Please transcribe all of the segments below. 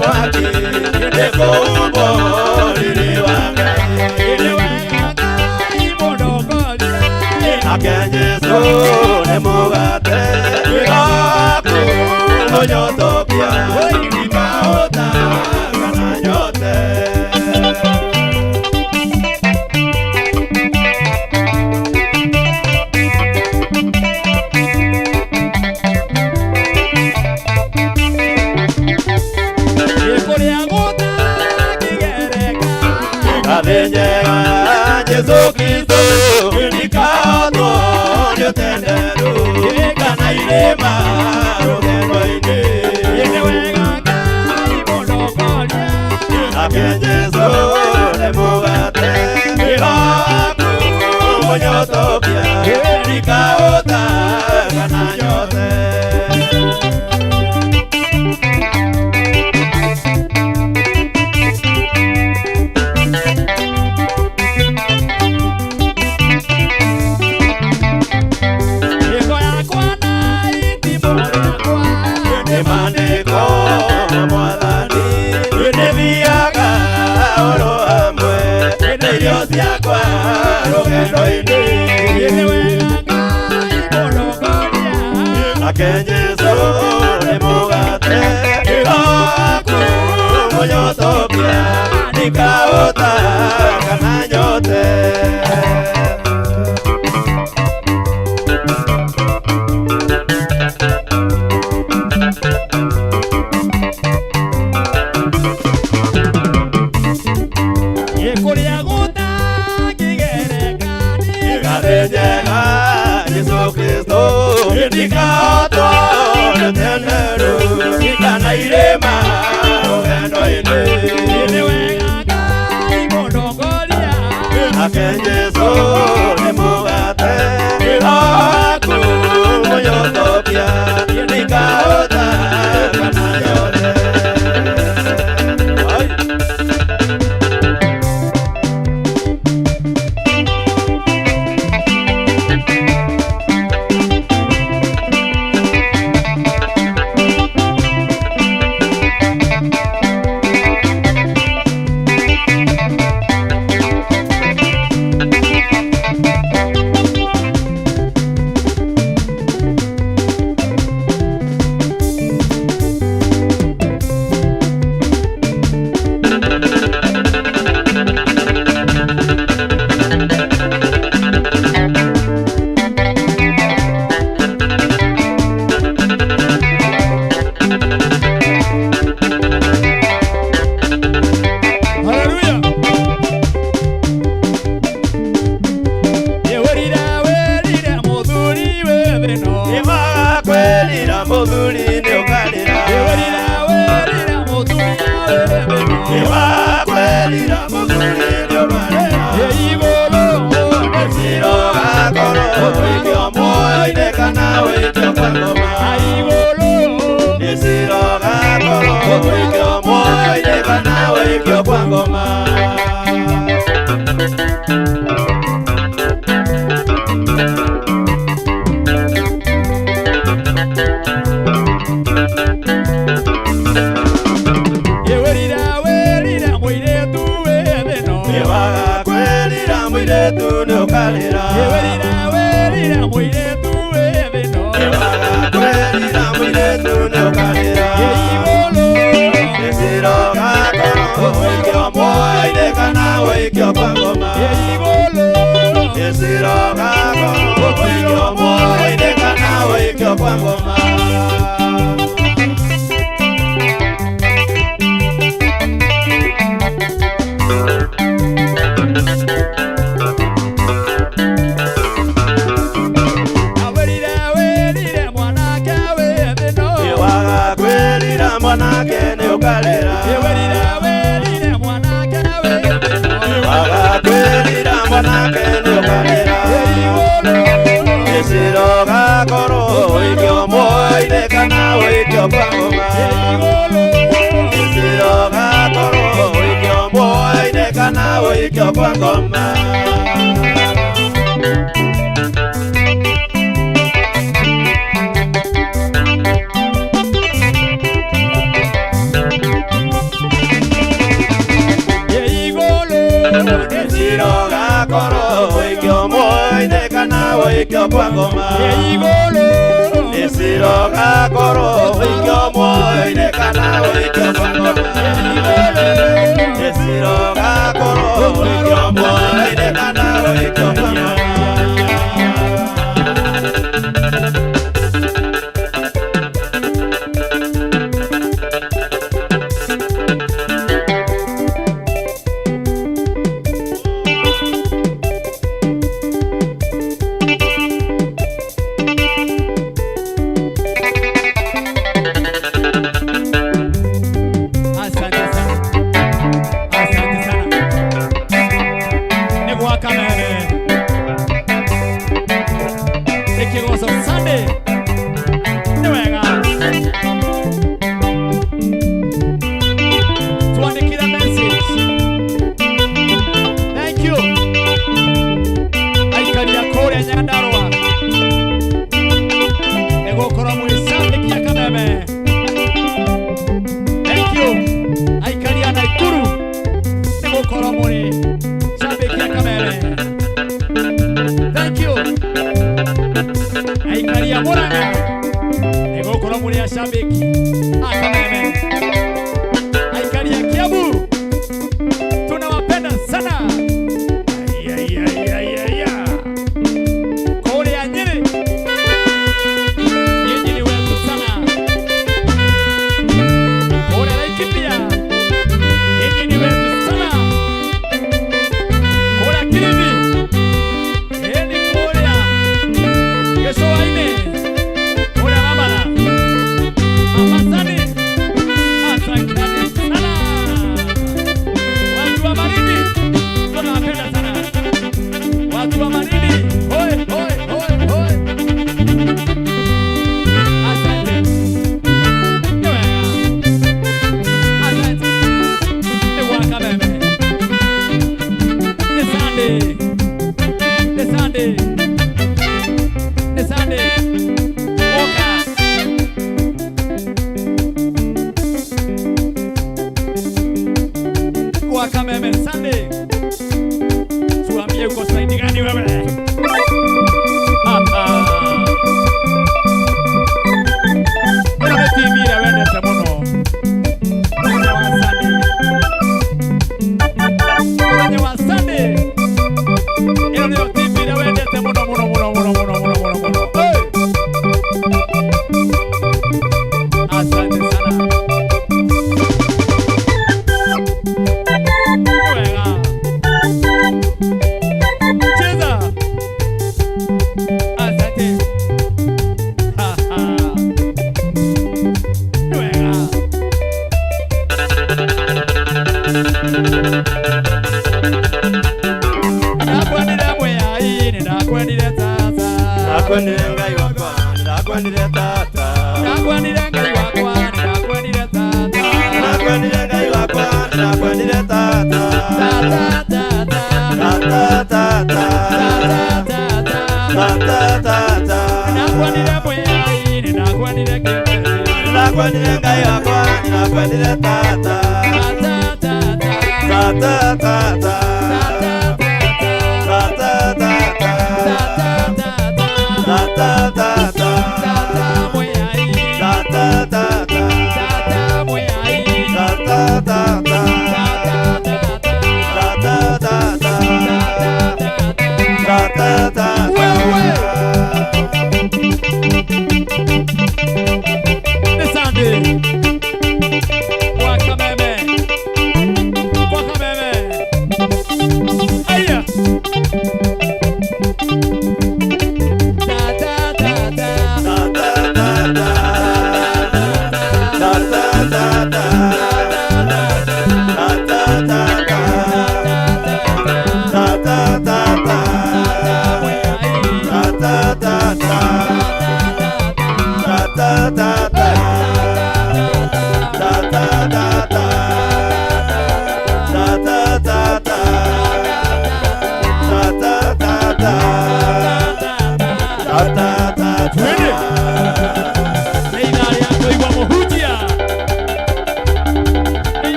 Waki Neko ubo Liliwanga Akenyeso Nemugate Iraku Onyotopia Ikaota Kanayote Jesu Kristo Nikaoto Nyotenderu Kana ilema Rugendo ine Yenewega Kai Monokolia Ake Jesu Nemugate Iraku Onyotopia Nikaota Kana yote Akenyeso Nemugate Iraku Onyotopia Nikaota Kana yote Jesu Kristo Nikaoto Nyotenderu Kana ilema Rugendo ine Yenewega Kai Monokolia Ake Jesu Nemugate Iraku Onyotopia Nikaota Kana yote Siroga koro wikyo moi ne kana wikyo kwangoma. Siroga koro wikyo moi ne kana wikyo kwangoma. Siroga koro wikyo moi ne kana wikyo kwangoma.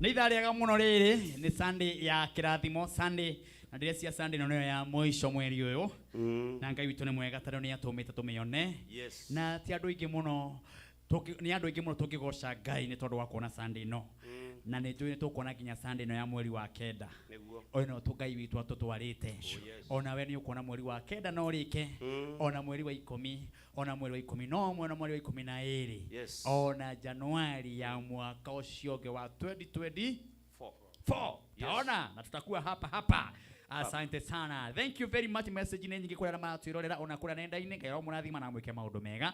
Nĩ ithaa rĩega mũno rĩrĩ nĩ Sunday ya kĩrathimo Sunday na ndĩrecia Sunday no ya mũico mweri ũyũ na Ngai witũ nĩ mwega tondũ nĩ atũmĩte tũmĩone na ti andũ aingĩ mũno nĩ andũ aingĩ mũno tũngĩgoca Ngai nĩ tondũ wa kuona Sunday no na nĩ njũĩ nĩ tũkuona nginya Sunday no ya mweri wa kenda o no Ngai witũ atũtwarĩte ona we nĩ ũkuona mweri wa kenda no rĩke ona mweri wa 10 ona mweri wa 11 ona mweri wa 12 ona Januari ya mwaka ũcio ũngĩ wa 2024 taona na tutakuwa hapa. Asante sana. Thank you very much. Message nyingi kwa na matwirorera ona kura nenda-inĩ ngairo mũrathima na mwĩke maũndũ mega.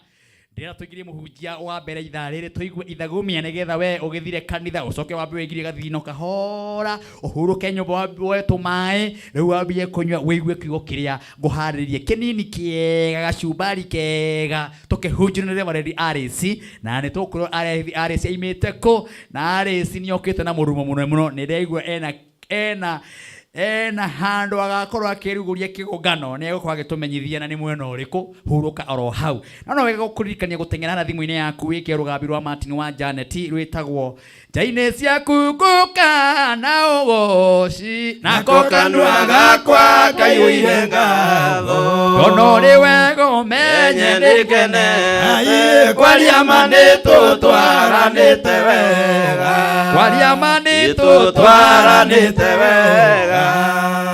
Ndĩra tũgirie mũhunjia wa mbere ithaa rĩrĩ tũigue ithagumia nĩgetha we ũgĩthire kanitha ũcoke wambe wĩgirie gathino kahora ũhurũke nyũmba woe tũmaĩ rĩu wambie kũnyua wĩigue kiugo kĩrĩa ngũharĩrie kĩnini kĩega gacumbari kega tũkĩhunjĩre Reverend RC na nĩ tũkũrwo RC aimĩte kũ na RC nĩ okĩte na mũrumo mũno nĩ ndĩraigua ena handũ agakorwo akĩrugũria kĩgongano nĩ egũkorwo agĩtũmenyithia na nĩ mwena ũrĩkũ huruka oro hau no wega gũkũririkania gũteng'era na thimũ-inĩ yaku wĩke rũgambi rwa Martin wa Janet rwĩtagwo njainĩ ciaku ngũka na ũgoci nako kanua gakwa Ngai ũige ngatho tondũ nĩ wega ũmenye nĩkene kwaria ma nĩtũtwaranĩte wega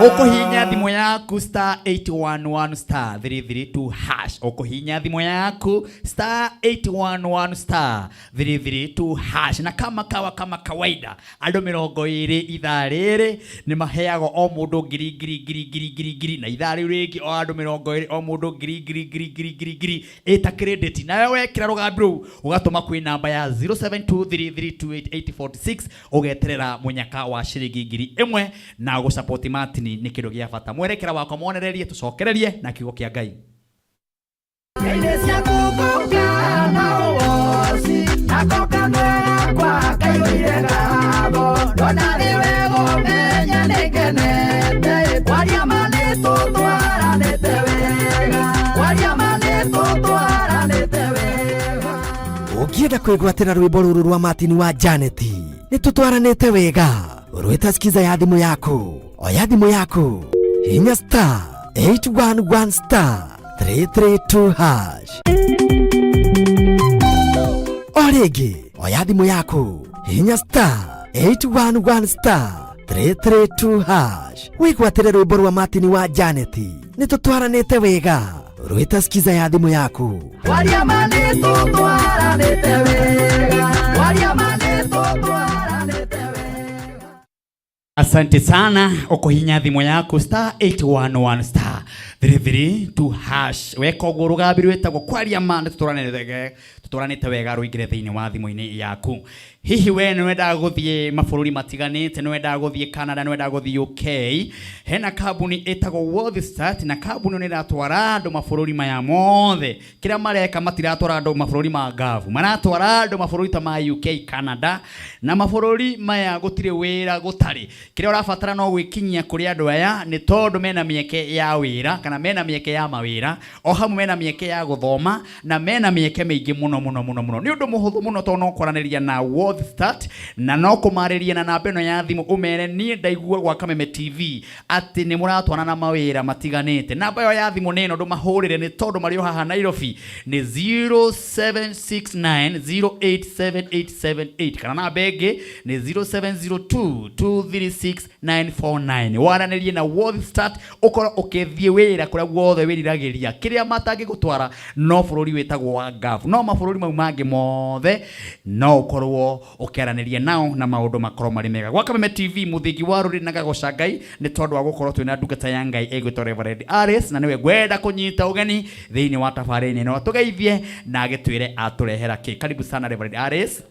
Ukohinya thimo yaku star 811 star 332 hash ukohinya thimo yaku star 811 star 332 hash na kama kawaida andũ 20 ithaa rĩrĩ nĩ maheagwo o mũndũ ngiri na ithaa rĩu rĩngĩ o andũ 20 o mũndũ ngiri eta credit na wewe wekĩra rũgambi rũu ũgatũma kwĩ namba ya 0723328846 ũgeterera mũnyaka wa ciringi ngiri 1 na gũsupport Martin nĩ kĩndũ gĩa bata mwerekera wakwa monererie tũcokererie na kiugo kĩa Ngai Ukienda kwĩgwatĩra rwĩmbo rũrũ rwa Martin wa Janet nĩ tũtwaranĩte wega rwĩta skiza ya thimũ yaku oya thimũ yaku hinya star 811 star 332 hash orĩngĩ oya thimũ yaku hinya star 811 star 332 hash wĩgwatĩre rwĩmbo rwa Martin wa Janet nĩ tũtwaranĩte wega rwĩta skiza ya thimũ yaku waria manĩtũ twaranĩte wega waria manĩtũ twaranĩte wega. Asante sana ukohinya thimo yaku star 811 star 332 hash weka ũguo rũgambi rwĩtagwo kwaria ma tũtũranĩte wega rũingĩre thĩinĩ wa thimũ-inĩ yaku hihi we nĩ wendaga gũthiĩ mabũrũri matiganĩte nĩ wendaga gũthiĩ Canada nĩ wendaga gũthiĩ UK hena kambuni ĩtagwo WorldStart na kambuni nĩ ĩratwara andũ mabũrũri maya mothe kĩrĩa mareka matiratwara andũ mabũrũri ma ngavu maratwara andũ mabũrũri ta ma UK Canada na mabũrũri maya gũtirĩ wĩra gũtarĩ kĩrĩa ũrabatara no gwĩkinyia kũrĩ andũ aya nĩ tondũ mena mĩeke ya wĩra kana mena mĩeke ya mawĩra o hamwe mena mĩeke ya gũthoma na mena mĩeke mĩingĩ mũno nĩ ũndũ mũhũthũ mũno tondũ no kwaranĩria na WorldStart na no kũmarĩria na namba ĩno ya thimũ ũmere niĩ ndaigua gwa Kameme TV atĩ nĩ mũratwarana na mawĩra matiganĩte namba ĩyo ya thimũ nĩ ĩno ndũmahũrĩre nĩ tondũ marĩ o haha Nairobi nĩ 0769087878 kana namba ĩngĩ nĩ 0702236949 waranĩrie na WorldStart ũkorwo ũkĩthiĩ wĩra kũrĩa guothe wĩriragĩria kĩrĩa matangĩgũtwara no bũrũri wĩtagwo wa ngavu no mabũrũri mau mangĩ mothe no ũkorwo ũkĩaranĩria nao na maũndũ makorwo marĩ mega gwa Kameme TV mũthingi wa rũrĩrĩ na gagoca Ngai nĩ tondũ wa gũkorwo twĩna ndungata ya Ngai ĩgwĩtwo Reverend RC na nĩwe ngwenda kũnyita ũgeni thĩinĩ wa tabarĩra ĩno tũgeithie na agĩtwĩre atũrehera kĩ karibu sana Reverend RC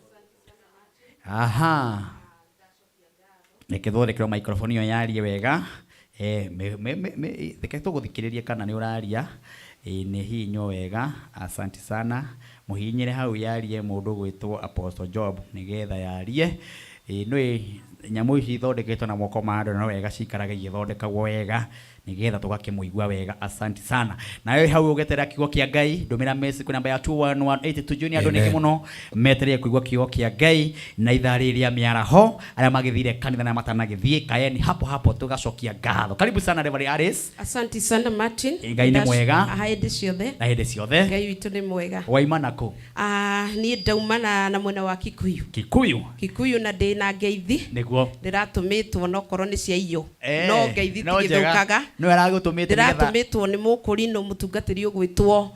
aha nĩkĩthondekero microphone ĩyo yarie wega reke tũgũthikĩrĩrie kana nĩ ũraria nĩ hinyo wega asante sana muhinyire hau yarie mũndũ gwĩtwo Apostle Job nigetha yarie nĩ nyamu ici ithondeketwo na moko ma andu no wega cikarage igithondekagwo wega nigetha tugakimuigua wega. Asante sana. Na wewe hau ugetera kiugo kia Ngai ndumira message kwa namba ya 21182 juni andu ningi muno meterie kuigua kiugo kia Ngai na ithariria miaraho aria magithire kanitha na matanagithie kaeni hapo tugacokia ngatho. Karibu sana Reverend Alice. Asante sana Martin. Ngai ni mwega Hende ciothe. Na hende ciothe. Ngai witu ni mwega. Waimana ku? Ni ndaumana na mwena wa Kikuyu. Kikuyu na ndina ngeithi. Niguo. Ndiratumĩtwo no korwo ni cia iyo. No ngeithi tigithukaga. No aragutumite nigetha. Ndiratumĩtwo ni mũkũrino mũtungatĩri ũgwĩtwo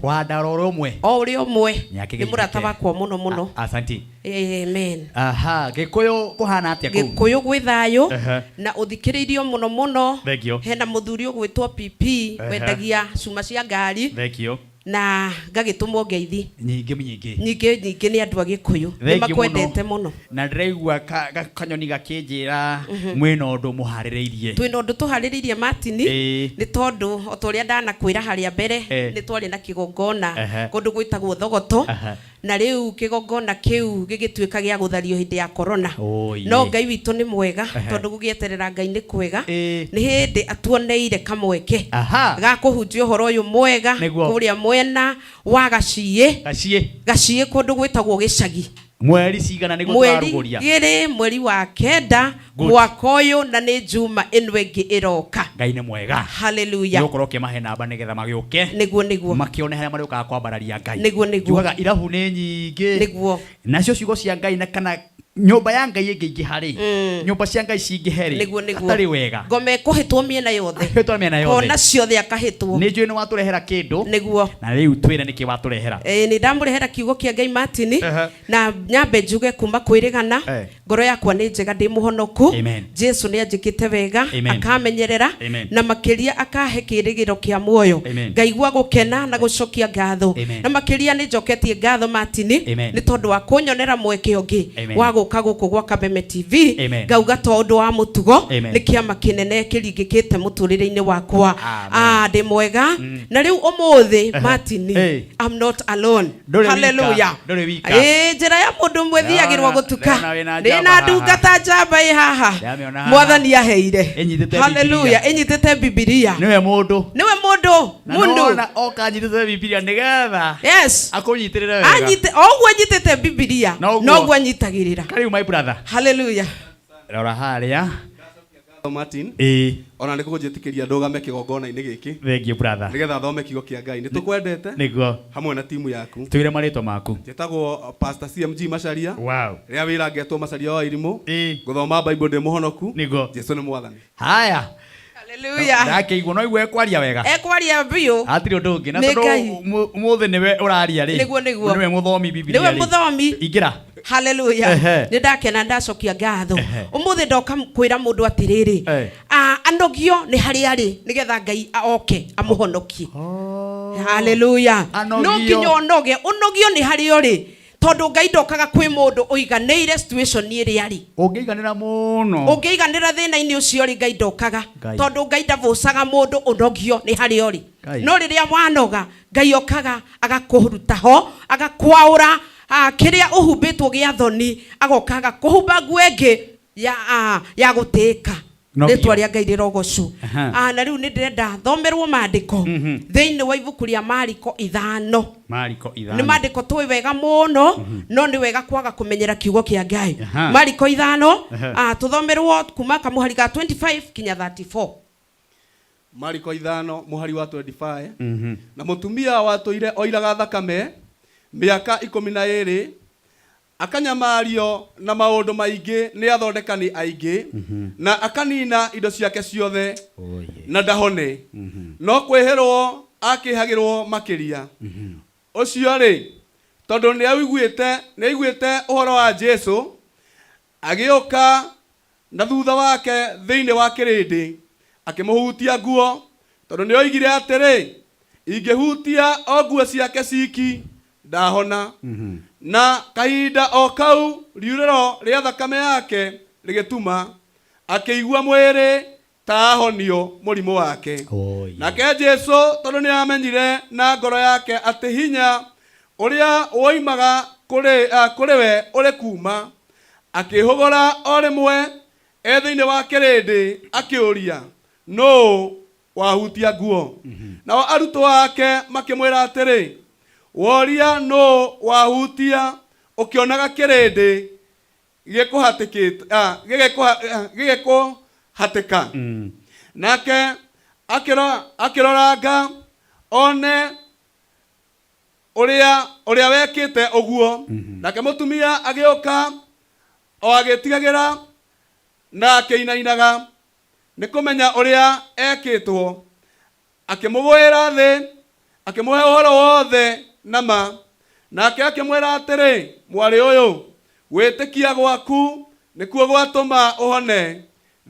Wandaro rumwe. Ori umwe. Ni murata wakwa muno. Asante. Amen. Aha, Gikuyu kuhana atia ku? Gikuyu gwi thayo na uthikiririo muno. Thegio. Hena muthuri ugwitwo PP wendagia cuma cia ngari. Thegio. Na ngagitumwo ngeithi nyingi ni andu a Gikuyu ni makwendete muno na ndiraigua kanyoni gakinjira mwina undu muhaririirie twina undu tuhaririirie Martini ni tondu otoria ndanakwira haria mbere ni twari na kigongona kundu gwitagwo Thogoto na riu kigongona kiu gigituika gia guthario hindi ya corona no Ngai witu ni mwega tondu gugieterera Ngai ni kwega ni hindi atuoneire kamweke ga kuhunjia uhoro uyu mwega kuria mwena wa gacie kundu gwitagwo Gicagi mweri cigana ni gutwaruguria mweri wa kenda mwaka uyu na ni juma ino ingi iroka. Ngai ni mwega. Hallelujah. Nokoro kimahe namba nigetha magiuke niguo makione haria marioka kwambararia Ngai niguo jugaga irahu ni nyingi niguo nacio ciugo cia Ngai na kana nyumba ya Ngai ingi hari nyumba cia Ngai cingiheri atari wega ngome kuhitwo miena yothe kona ciothe akahitwo ni njui ni waturehera kindu niguo na riu twire niki waturehera ni ndamurehera kiugo kia Ngai Martin na nyambe njuge kuma kwirigana ngoro yakwa ni njega ndi muhonoku Jesu ni anjikite wega akamenyerera na makiria akahe kirigiro kia muoyo ngaigua gukena na gucokia ngatho na makiria ni njoketie ngatho Martin ni tondu wa kunyonera mweke ungi wa guka guku gwa Kameme TV ngauga tondu wa mutugo ni kiama kinene kiringikite muturire-ini wakwa ndi mwega na riu umuthi Martin I'm not alone. Hallelujah. Njira ya mundu mwethiagirwo gutuka ndina ndungata njamba haha mwathani aheire. Hallelujah. Enyitete Biblia niwe mundu mundu oka nyitete Biblia nigetha akunyitirire wega ogwo nyitete Biblia nogwo anyitagirira. Karibu my brother. Hallelujah. Rora haria Martin ona nikugo njitikiria ndugame kigongona-ini giki. Thank you brother. Nigetha thome kiugo kia Ngai nitukwendete niguo hamwe na timu yaku twire marito maku jetagwo Pastor CMG Macharia. Wow. Ria wira ngetwo Macharia wa irimu guthoma Bible ndi muhonoku Jesu ni mwathani. Haya. Hallelujah. Ndake igwo no igwe kwaria wega ekwaria bio atiri undu ungi na tondu muthe niwe uraria ri niwe muthomi Biblia niwe muthomi ingira. Hallelujah. Ndakena ndacokia ngatho umuthi ndoka kwira mundu atiriri anogio ni hari ari nigetha Ngai oke amuhonokie. Hallelujah. No kinyo unogio ni hari ori tondu Ngai ndokaga kwi mundu uiganire situation iri ari ungiiganira muno ungiiganira thina-ini ucio ri Ngai ndokaga tondu Ngai ndavucaga mundu unogio ni hari ori no riria wanoga Ngai okaga agakuruta ho agakwaura kiria uhumbitwo gia thoni agokaga kuhumba ngwenge ya gutika ritwa ria Ngai rirogocu. Na riu ni ndirenda thomerwo maandiko thiini wa ibuku ria Mariko 5 ni maandiko twi wega muno no ni wega kwaga kumenyera kiugo kia Ngai. Mariko 5 tuthomerwo kuma kamuhari ga 25 kinya 34. Mariko 5 muhari wa 25 na mutumia watoire oiraga thakame miaka 12 akanyamario na maundu maingi ni athondekani aingi na akanina indo ciake ciothe na ndahone no kwihirwo akihagirwo makiria ucio ri tondu ni aiguite uhoro wa Jesu agioka na thutha wake thiini wa kirindi akimuhutia nguo tondu ni oigire atiri ingihutia o nguo ciake ciki ndahona na kahinda o kau riurero ria thakame yake rigituma akiigua mwiri ta ahonio murimu wake. Nake Jesu tondu ni amenyire na ngoro yake ati hinya uria woimaga kuri we uri kuma akihogora orimwe ethiine wa kirindi akiuria no wahutia nguo. Nao arutwo ake makimwira atiri woria no wahutia ukionaga kirindi gigikuhatika. Nake akiroranga one uria wekite uguo. Nake mutumia agioka o agitigagira na akiinainaga ni kumenya uria ekitwo, akimugwira thi, akimuhe uhoro wothe nama. Nake akimwira atiri mwari uyu witikia gwaku nikuo gwatuma uhone,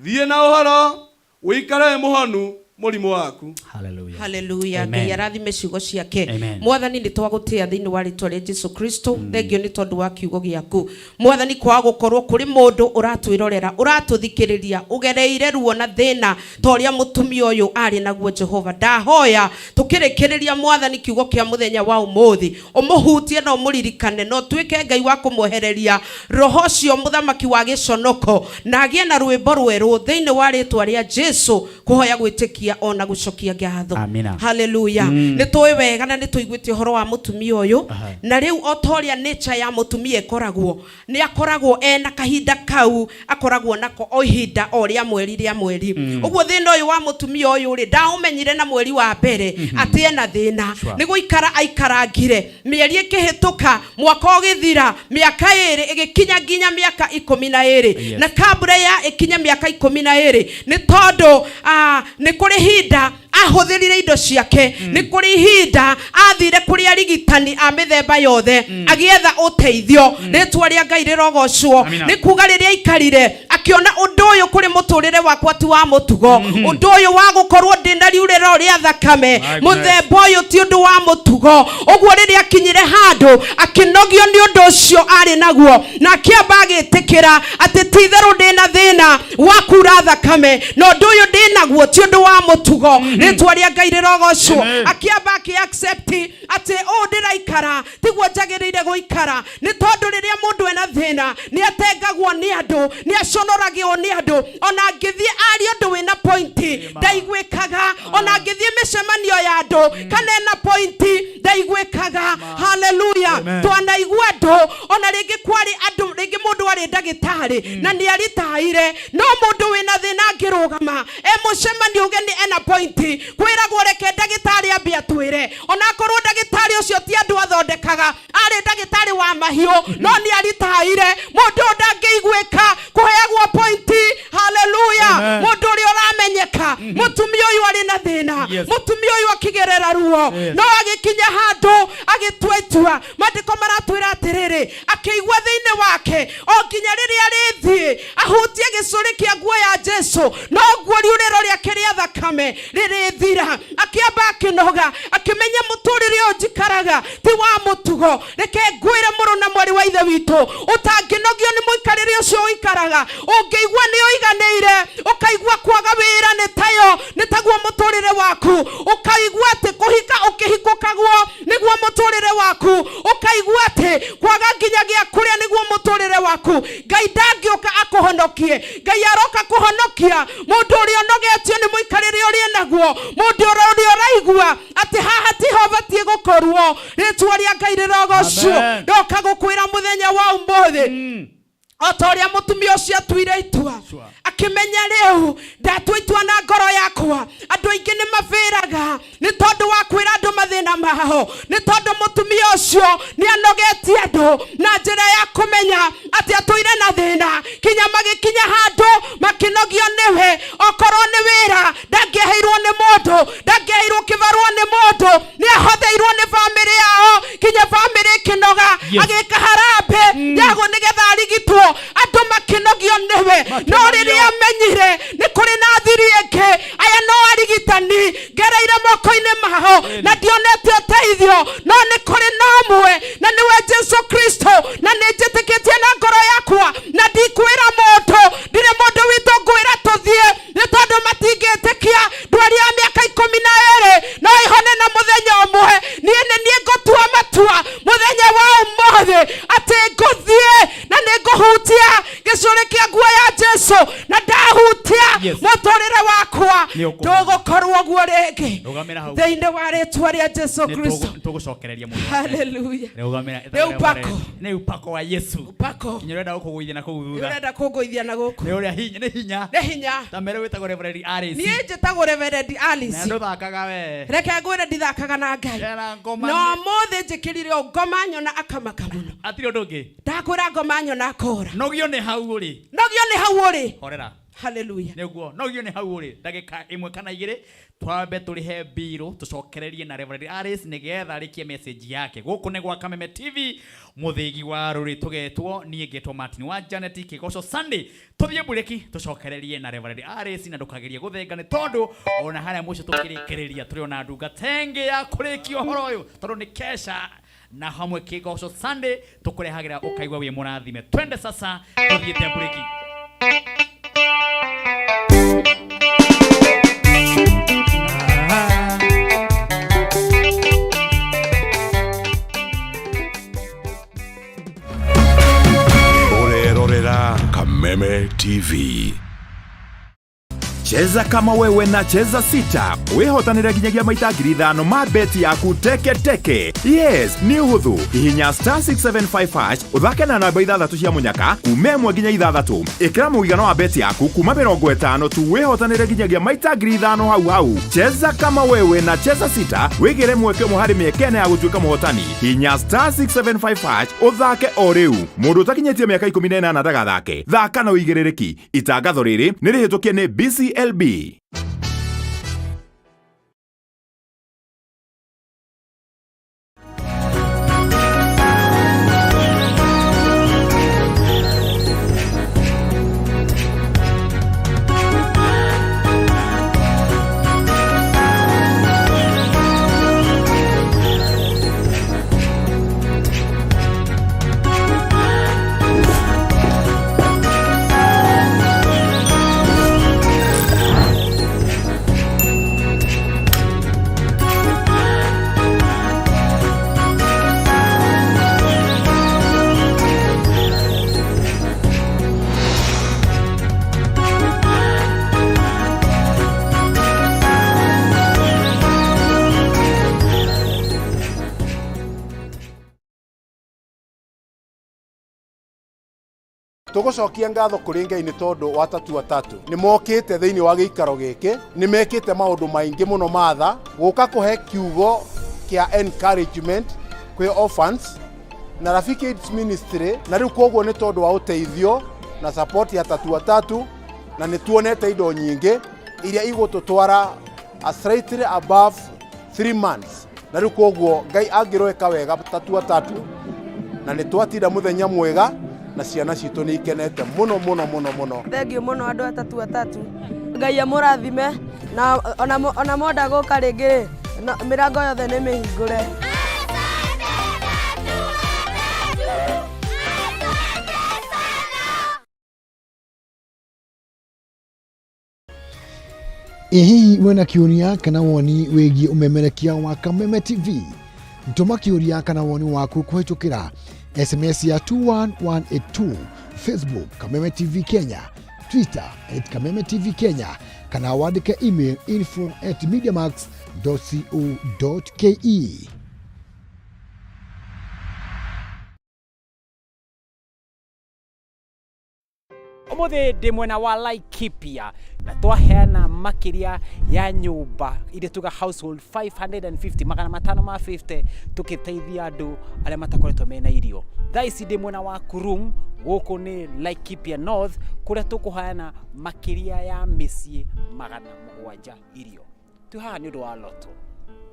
thie na uhoro wikare muhonu murimu waku. Hallelujah. Hallelujah. Ngai arathime ciugo ciake. Mwathani ni twagutia thiini wa ritwa ria Jesu Kristo. Thengio ni tondu wa kiugo giaku. Mwathani kwa gukorwo kuri mundu uratwirorera, uratuthikiriria, ugereire ruo na thina toria mutumia uyu ari naguo. Jehova ndahoya tukirikiriria Mwathani kiugo kia muthenya wa umuthi, umuhutie na umuririkane no twike Ngai wa kumuhereria roho cio muthamaki wa giconoko na agie na rwimbo rweru thiini wa ritwa ria Jesu kuhoya gwitikia ona gucokia ngatho. Hallelujah. Ni tuwe wega na ni tuiguite horo wa mutumia uyu na riu otoria nature ya mutumia ekoragwo ni akoragwo ena kahinda kau akoragwo nako o ihinda o ria mweri uguo thina uyu wa mutumia uyu ri ndaumenyire na mweri wa mbere ati ena thina ni guikara aikarangire mieri ikihituka mwaka ogithira miaka iri igikinya nginya miaka 12 na kabla ya ikinya miaka 12 ni tondu ni kuri hinda ahuthirire indo ciake, ni kuri hinda athire kuri arigitani a mithemba yothe agietha uteithio. Ritwa ria Ngai rirogocwo. Ni kuga riria ikarire akiona undu uyu kuri muturire wakwa ti wa mutugo, undu uyu wa gukorwo ndina riuriro ria thakame muthemba uyu ti undu wa mutugo. Uguo riria akinyire handu akinogio ni undu ucio ari naguo na akiamba agitikira ati ti theru ndina thina wa kura thakame no undu uyu ndinaguo ti undu wa mutugo. Ritwa ria Ngai rirogocwo. Akiamba accept ati ndiraikara tiguo njagirire guikara ni tondu riria mundu ena thina ni atengagwo ni andu, ni aconoragio ni andu. Ona ngithie ari undu wina point ndaigwikaga, ona ngithie micemanio ya andu kana ena point ndaigwikaga. Hallelujah. Twanaigua andu ona ringi kwari andu, ringi mundu ari ndagitari na ni aritaire no mundu wina thina ngirugama mucemanio uge ni ena point kwiragwo reke ndagitari ambia twire ona korwo ndagitari ucio ti andu athondekaga ari ndagitari wa mahiu no ni aritaire mundu ndangĩigwĩka kuheagwo point. Hallelujah. Mundu uri uramenyeka mutumia uyu ari na thina, mutumia uyu akigerera ruo no agikinya handu agitwetua mandiko maratwira atiriri akigwa thiini wake o kinya riria rithi ahutie gicuri kia nguo ya Jesu no nguo riuriro ria kiria thakame ririthira. Akiamba akinoga akimenya muturire njikaraga ti wa mutugo. Reke ngwire muru na mwari wa ithe witu utanginogio ni muikarire ucio uikaraga ungeigwa ni uiganeire ukaigwa kwaga wira ni tayo ni taguo muturire waku ukaigwa ati kuhika ukihikukagwo niguo muturire waku ukaigwa ati kwaga nginya gia kuria niguo muturire waku. Ngai ndangioka akuhonokie, Ngai aroka kuhonokia mundu uri onogetio ni muikarire uri naguo, mundu uri uraigwa ati haha tiho batie gukorwo. Ritwa ria Ngai rirogocwo. Ndoka gukwira muthenya wa umuthi otoria mutumia ucio atuire itua akimenya riu ndatua itua na ngoro yakwa. Andu aingi ni maviraga ni tondu wa kwira andu mathina mao, ni tondu mutumia ucio ni anogetie andu na njira ya kumenya ati atuire na thina kinya magikinya handu makinogio niwe okorwo ni wira ndangĩheirwo ni mundu, ndangĩheirwo kibarua ni mundu, ni ahotheirwo ni family yao kinya family kinoga agika harambe yago nigetha arigitwo andu makinogio niwe no riria menyire ni kuri na thiri eke aya no arigitani ngereire moko-ini mao na ndionete uteithio no ni kuri no mwe na niwe Jesu Kristo na nijitikitie na ngoro yakwa na ndikwira mundu ndire mundu witu ngwira tuthie ni tondu matingitikia ndwari ya miaka 12 no ihone na muthenya umwe nie ngutua matua muthenya wa umuthi ati nguthie na ninguhutia gicuri kia nguo ya Jesu na ndahutia muturire wakwa ndugukorwo guo ringi thiini wa ritwa ria Jesu Kristo tugucokereria muno. Hallelujah. Ni upako wa Yesu. Upako. Nyerenda gukuguithia na kugu thutha. Nyerenda kuguithia na guku. Ni uria hinya, ni hinya. Ni hinya. Ta mere witagwo Reverend Alice. Ni njitagwo Reverend Alice. Na nduthakaga we. Reke ngwire ndithakaga na Ngai. No mothe njikirire ngoma nyona akamaka muno. Atiri undu ungi. Ndakwira ngoma nyona akora. Nogio ni hau uri. Nogio ni hau uri. Horera. Hallelujah. Neguo nogio ni hau uri. Ndagika imwe kana igiri twabe turihe biro tucokererie na Reverend Alice nigetha arikie message yake. Guku ni gwa Kameme TV muthigi wa ruri tugetwo nie ngetwo Martin wa Janet Kigoco Sunday. Tuthie bureki tucokererie na Reverend Alice na ndukagerie guthenga ni tondu ona haria mucio tukirikiriria turi ona ndunga tenge ya kuriki ohoro uyu tondu ni kesha na hamwe Kigoco Sunday tukurehagira ukaigwa wi murathime. Twende sasa tuthiete bureki. Kameme TV. Cheza kama wewe na cheza sita. Wihotanire nginyagia maita 5,000 ma beti yaku teke teke. Yes, ni uhuthu. Hihinya *675# uthake na namba 6 cia munyaka kume 1 nginya 6. Ikira muigano wa beti yaku kuma 50 tu wihotanire nginyagia maita 5,000 hau. Cheza kama wewe na cheza sita. Wigire mweke muhari miekene ya gutuika muhotani. Hihinya *675# uthake o riu. Mundu utakinyetie miaka 18 ndagathake. Thaka na uigirereki. Itangatho riri ni rihitukie ni BCLB. Tugucokia ngatho kuri Ngai ni tondu watatu watatu ni mokite thiini wa giikaro giki ni mekite maundu maingi muno matha guka kuhe kiugo kia encouragement kwi orphans na Rafiki Aids Ministry na riu koguo ni tondu wa uteithio na support ya tatu watatu na ni tuonete indo nyingi iria igututwara slightly above 3 months na riu koguo Ngai angiroeka wega tatu watatu na ni twatinda muthenya mwega na ciana citu ni ikenete muno muno muno muno. Thengio muno andu atatu watatu. Ngai amurathime na ona moda guka ringi mirango yothe ni mihingure. Hihi wena kiuria kana woni wigi umemerekia wa Kameme TV? Ntuma kiuria kana woni waku kuhitukira SMS ya 21182, Facebook Kameme TV Kenya, Twitter @Kameme TV Kenya, kana wandike email info@mediamax.co.ke. Umuthi ndi mwena wa Laikipia na twaheana makiria ya nyumba ile tuga household 550 magana 550 tukiteithia andu aria matakoretwo mena irio. Thaisi ndi mwena wa Kurum guku ni Laikipia North kuria tukuheana makiria ya micii magana 7 irio. Tuhaha ni undu wa loto.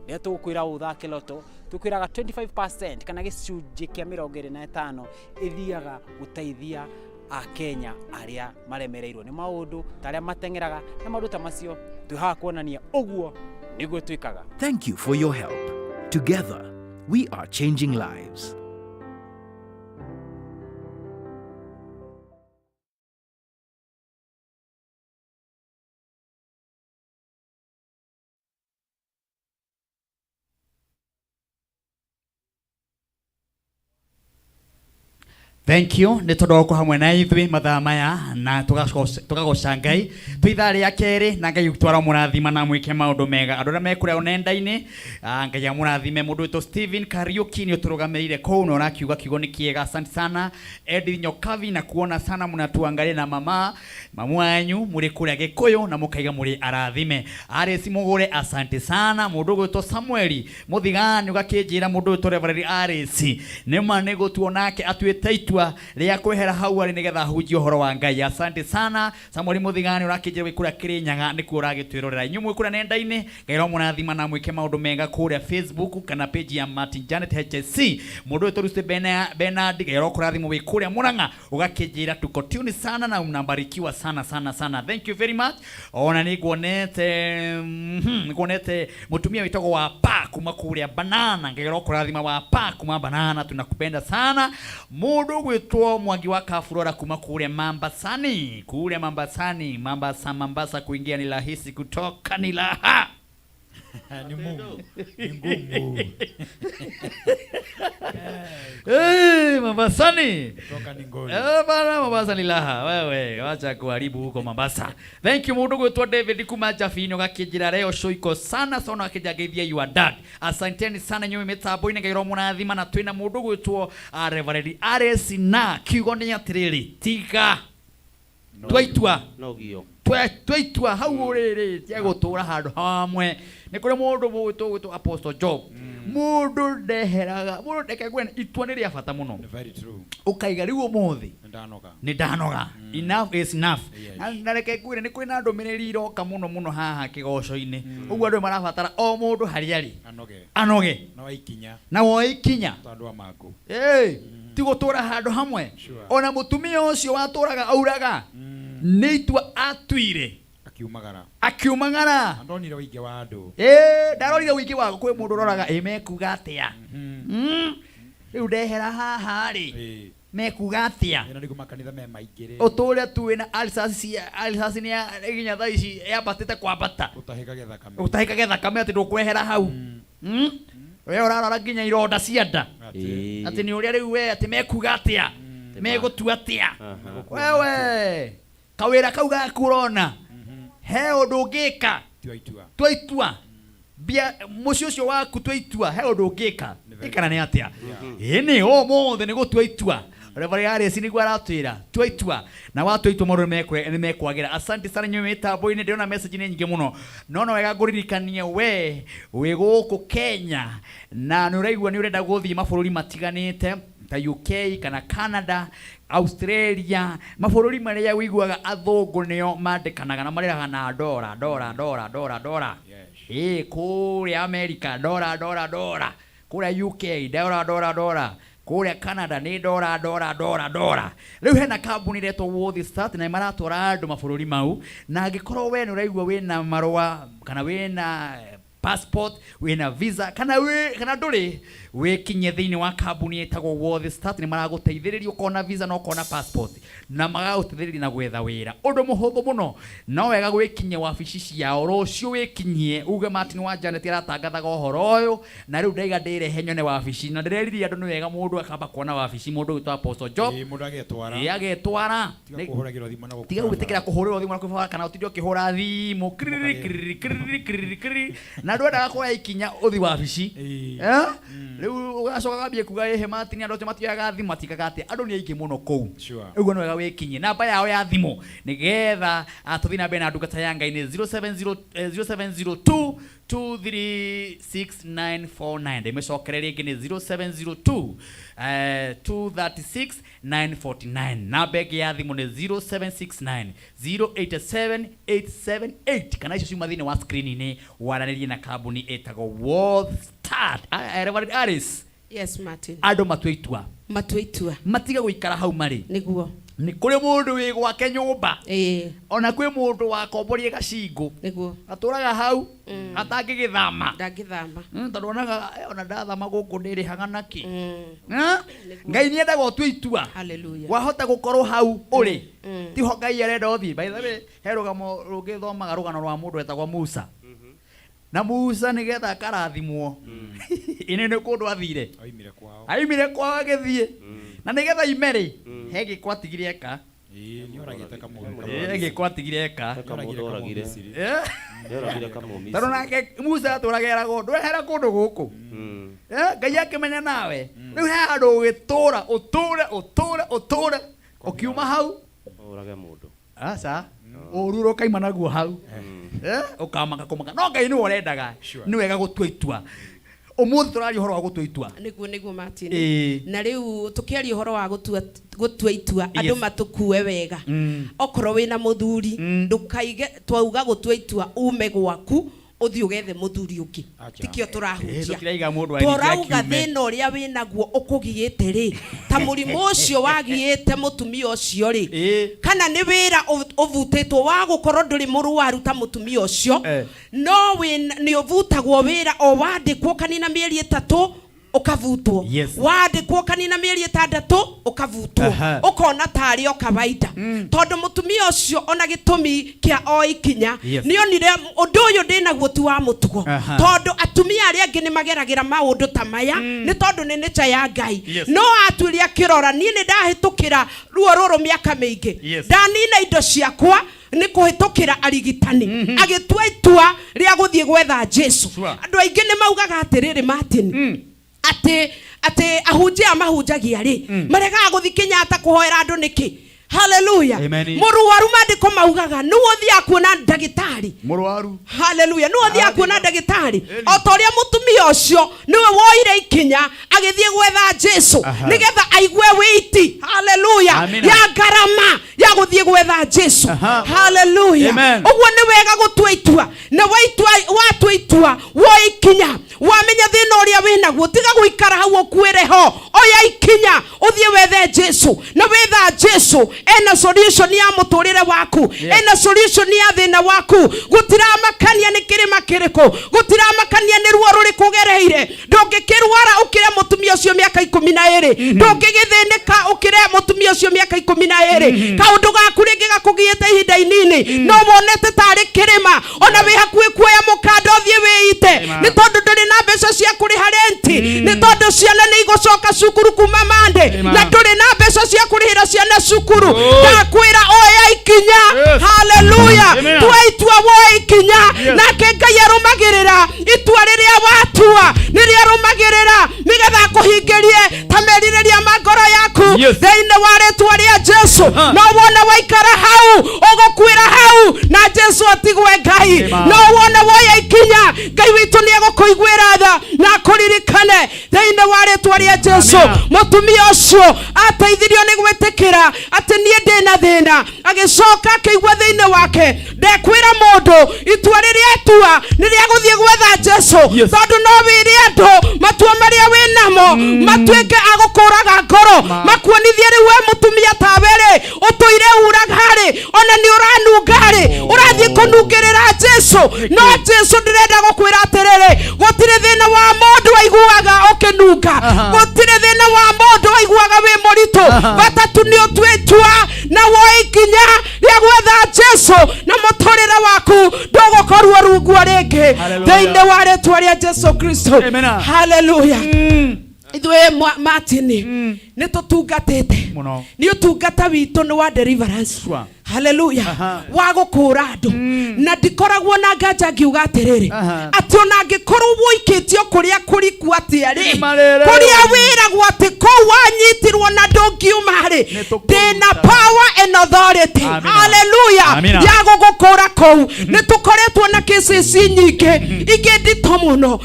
Nĩ tukwira uthake loto tukwiraga 25% kana gicunji kia 25 ithiaga guteithia a Kenya aria maremereirwo ni maundu taria matengeraga na maundu ta macio tuha kuonania uguo niguo twikaga. Thank you for your help. Together we are changing lives. Thank you. Nĩ tondũ kwa hamwe na ithuĩ mathaa maya na tugagoca Ngai twitha rĩa kerĩ na Ngai twara mũrathima na mwĩke maũndũ mega andũ arĩa mekũrĩa nenda-inĩ Ngai amũrathime mũndũ witũ Steven Kariuki nĩ ũtũrũgamĩrĩire kũu na ũrakiuga kiugo nĩ kĩega. Asante sana Edith Nyokavi na kuona sana mnatuangalia na mamu wanyu mũrĩ kũrĩa Gĩkũyũ na mũkaiga mũrĩ arathime. Aresi Mũgũre asante sana mũndũ witũ Samueli Mũthigani ũgakĩnjĩra mũndũ witũ Reverend Aresi nĩma nĩ gũtuonake atuĩte itua ria kwehera hau ari nigetha hunjie horo wa Ngai. Asante sana Samuel Muthigani urakije wikura Kirinyaga nikuo uragitwirorera inyumwe kura nenda-ini Ngai ro mũrathima na mwike maundu mega kuria Facebook kana page ya Martin Janet HSC mundu wetu Ruste Bernard Ngai ro kurathimo wikuria Murang'a ugakijira tuko tune sana na mnabarikiwa sana sana sana. Thank you very much. Ona nikuonete mutumia witagwo wa pa kuma kuria Banana Ngai ro kurathima wa pa kuma Banana tunakupenda sana mundu gwitwo Mwangi wa Kafurora kuma kule Mambasani kule Mombasa kuingia ni rahisi kutoka ni raha ni ngumu Mombasani kutoka ni ngoni bana Mombasa ni raha wewe acha kuharibu huko Mombasa. Thank you mundu gwitwo David kuma Jafino gakijira leo show iko sana sana akijagethia your dad. Asanteni sana nyume metambo ine Ngai ro mũrathima na twina mundu gwitwo Reverend Ares na kiugo ni atiriri tiga twaitua twaitua hau riri tia gutura handu hamwe ni kuri mundu gwitwo Apostle Job mundu ndeheraga mundu ndekegwe itua ni ria bata muno very true ukaiga riu umuthi ni ndanoga enough is enough na reke kwire ni kwina ndumiriri iroka muno haha kigoco-ini uguo andu marabatara o mundu hariari anoge na woikinya tondu amaku ti gutura handu hamwe ona mutumia ucio waturaga auraga ni itua atuire akiumagara ndonire wingi wa andu ndarorire wingi wa kwi mundu roraga mekuga atia riu ndehera haha ri mekuga atia ina ndigo makanitha me maingire uturia tu wina alisasi ni iginya thaa ici yabatite kwambata utahikage thakame ati ndukwehera hau we urarora nginya ironda cia nda ati ni uria riu we ati mekuga atia megutua atia wewe kawira kau gakurona he undu ungika twaitua bia mucio ucio waku twaitua he undu ungika ikana ni atia ini o mothe ni gutua itua Reverend Ares ni gwaratwira twaitua na watwaitua maru ni mekwagira. Asante sana nyume metambo-ini ndiona message ni nyingi muno no wega nguririkania we guku Kenya na ni uraigua ni urenda guthii mabũrũri matiganite ta UK kana Canada Australia mabũrũri maria wiguaga athũngũ nio mandikanaga na mariraga na dora kuria America dora kuria UK dora kuria Canada ni dora riu hena kambuni retwo World Start na maratwara andu mabũrũri mau na angikorwo we ni uraigua wina marũa kana wina passport wina visa kana nduri wikinye thiini wa kambuni etagwo World Start ni maraguteithiriria ukona visa na ukona passport na magaguteithiriria na gwetha wira undu muhuthu muno no wega gwikinye wabici ciao rucio wikinyie uge Martin wa Janet aratangathaga uhoro uyu na riu ndaiga ndirehe nyone wabici na ndireririe andu ni wega mundu akamba kuona wabici mundu witwa Apostle Job mundu agetwara tiga gwitikira kuhurira thimu na kwibara kana utindio kihura thimu na ndwenda kwa ikinya uthi wabici riu ugacoka gambie kuga he Martin andu matiaga thimu matikaga ati andu ni aingĩ muno kou uguo no wega wikinyie namba yao ya thimu nigetha atuthi na bena ndungata ya Ngai ni 0702 236 imecokereria ingi ni 0702 236 949 namba ingi ya thimu ni 0769 087 878 kana icio ciuma thini wa screen ni waranirie na kambuni etagwo World Start. Reverend Aris yes Martin andu matwaitua matiga guikara hau mari niguo ni kuri mundu wi gwake nyumba ona kwi mundu wakomborie gacingu niguo aturaga hau atangigithama tondu onaga ona ndathama guku ndirihaga naki Ngai ni endaga utue itua wahota gukorwo hau uri tiho Ngai arenda uthii by the way he rugamo rungithomaga rugano rwa mundu etagwo Musa na Musa nigetha akarathimwo ine ni kundu athire aimire kwao agithie na nigetha imeri hege kwatigire eka ni oragite kamundu hege kwatigire eka kamundu oragire oragire kamundu taro nake Musa turagera gondo hera kundu guku Ngai akimenya nawe riu he andu ugitura uture ukiuma hau orage mundu asa ururo kaima naguo hau ukamaka kumaka no Ngai ni urendaga ni wega gutua itua umuthi turari horo wa gutua itua niguo Martin na riu tukiari horo wa gutua itua andu matukue wega okoro wina muthuri ndukaige twauga gutua itua ume gwaku uthi ugethe muthuri ungi tikio turahunjia turauga thina uria winaguo ukugiite ri ta murimu ucio wagiite mutumia ucio ri kana ni wira uvutitwo wa gukorwo nduri murwaru ta mutumia ucio no ni uvutagwo wira o wandikwo kanina mieri 3 ukavutwo wandikwo kanina mieri 6 ukavutwo ukona tari o kawaida tondu mutumia ucio ona gitumi kia o ikinya ni onire undu uyu ndina gutu wa mutugo tondu atumia ari angi ni mageragira maundu ta maya ni tondu ni nicha ya Ngai no aturia kirora ni ndahitukira ruo ruru miaka mingi ndanina indo ciakwa ni kuhitukira arigitani agitua itua ria guthie gwetha Jesu andu aingi ni maugaga atiriri Martin ate ahunjia mahunjagia ri marega guthikinya ata kuhoera andu niki haleluya muruwaru mandiko maugaga nuwo thia kuona ndagitari muruwaru haleluya nuwo thia kuona ndagitari otoria mutumia ucio niwe woire ikinya agithie gwetha Jesu nigetha aigue witi haleluya ya garama ya guthie gwetha Jesu haleluya ugwo ni wega gutua itua na watua itua wo ikinya wamenya thina uria winaguo tiga guikara hau ukuire ho oya ikinya uthie wethe Jesu na wetha Jesu ena solution ya muturire waku ena solution ya thina waku gutiramakania ni kirima kiriko gutiramakania ni ruo ruri kugereire ndungikirwara ukire mutumia ucio miaka 12 ndungigithinika ukire mutumia ucio miaka 12 kaundu gaku ringi gakugiite ihinda inini no wonete tari kirima ona wi hakuhi kuoya mukanda uthie wiite ni tondu nduri na mbeca cia kuriha renti ni tondu ciana ni igucoka cukuru kuma mande na nduri na mbeca cia kurihira ciana cukuru ndakwira oya ikinya haleluya twaitua wo ikinya nake Ngai arumagirira itua riria watua niria arumagirira nigetha kuhingirie tameririria magoro yaku thiine wa ritwa ria Jesu no wona waikara hau ugukwira hau na Jesu atigwe Ngai no wona woya ikinya Ngai witu ni egukuiguira tha na kuririkane thiine wa ritwa ria Jesu mutumia ucio ateithirio ni gwitikira ati nie ndina thina agicoka akigwa thiine wake ndekwira mundu itua riria atua niria guthie gwetha Jesu tondu no wiri andu matua maria winamo matuike agukuraga ngoro makuonithie riu we mutumia tawere utoire uragari ona ni uranungari urathie kunungirira Jesu no Jesu ndirenda gukwira atiriri gutire thina wa mundu waiguaga ukinunga gutire thina wa mundu waiguaga wi muritu batatu ni utwitua na woikinya ria gwetha Jesu na muturire waku ndugukorwo rungu ringi thiine wa ritwa ria Jesu Kristo haleluya ithwe Martin ni tutungatite ni utungata witu ni wa deliverance haleluya wa gukura andu na ndikoragwo na nganja ngiuga atiriri ati ona ngikorwo woikitio kuria kuriku atiari kuria wiragwo ati ko wanyitirwo na ndungiumari ndina power and authority haleluya ya gukura kou ni tukoretwo na cases nyingi ingi ndito muno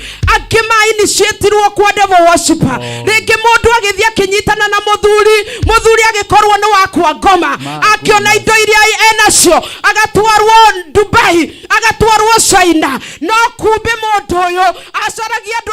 initiatirwo kwa devil worshiper ringi mundu agithia kinyitana na muthuri agikorwo ni wakwa ngoma akiona indo iria enacio agatwarwo Dubai agatwarwo China no kumbe mundu uyu acaragia andu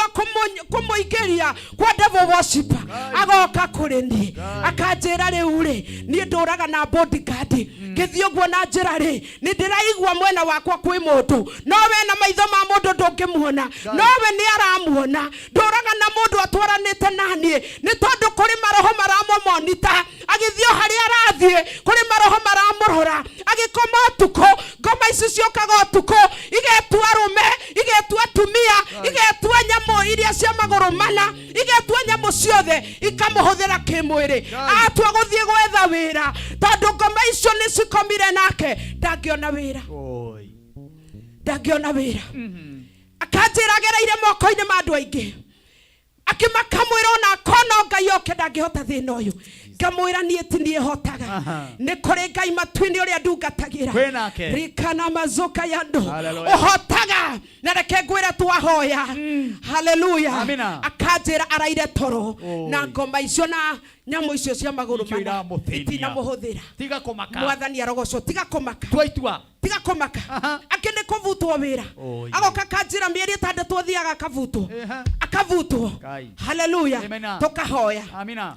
kumuingiria kwa devil worshiper agoka kuri ni akanjira riu ri ni nduraga na bodyguard ngithio guo na njira ri ni ndiraigwa mwena wakwa kwi mundu no we na maitho ma mundu ndungimuona no we ni aramuona nduraga na mundu atwaranite nani ni tondu kuri maroho maramomonita agithio hari arathie kuri maroho maramurora agikoma tuko ngoma ici ciokaga tuko igetua rume igetua mutumia igetua nyamo iria cia maguru mana igetua nyamo ciothe ikamuhuthira kimwiri atua guthie gwetha wira tondu ngoma icio ni cikomire nake ndangiona wira ndangiona wira akanjira gereire moko-ini ma andu aingi akimakamwira ona kono Ngai oke ndangihota thina uyu ngamwira nie ti nie hotaga ni kuri Ngai matu-ini uria ndungatagira rikana mazuka yandu uhotaga na reke ngwire twahoya haleluya akanjira araire toro na ngoma icio na nyamu icio cia maguru mana itina muhuthira tiga kumaka mwathani arogocwo tiga kumaka twaitua tiga kumaka akene kuvutwo wira agoka kanjira mieri 6 thiaga akavutwo akavutwo haleluya tukahoya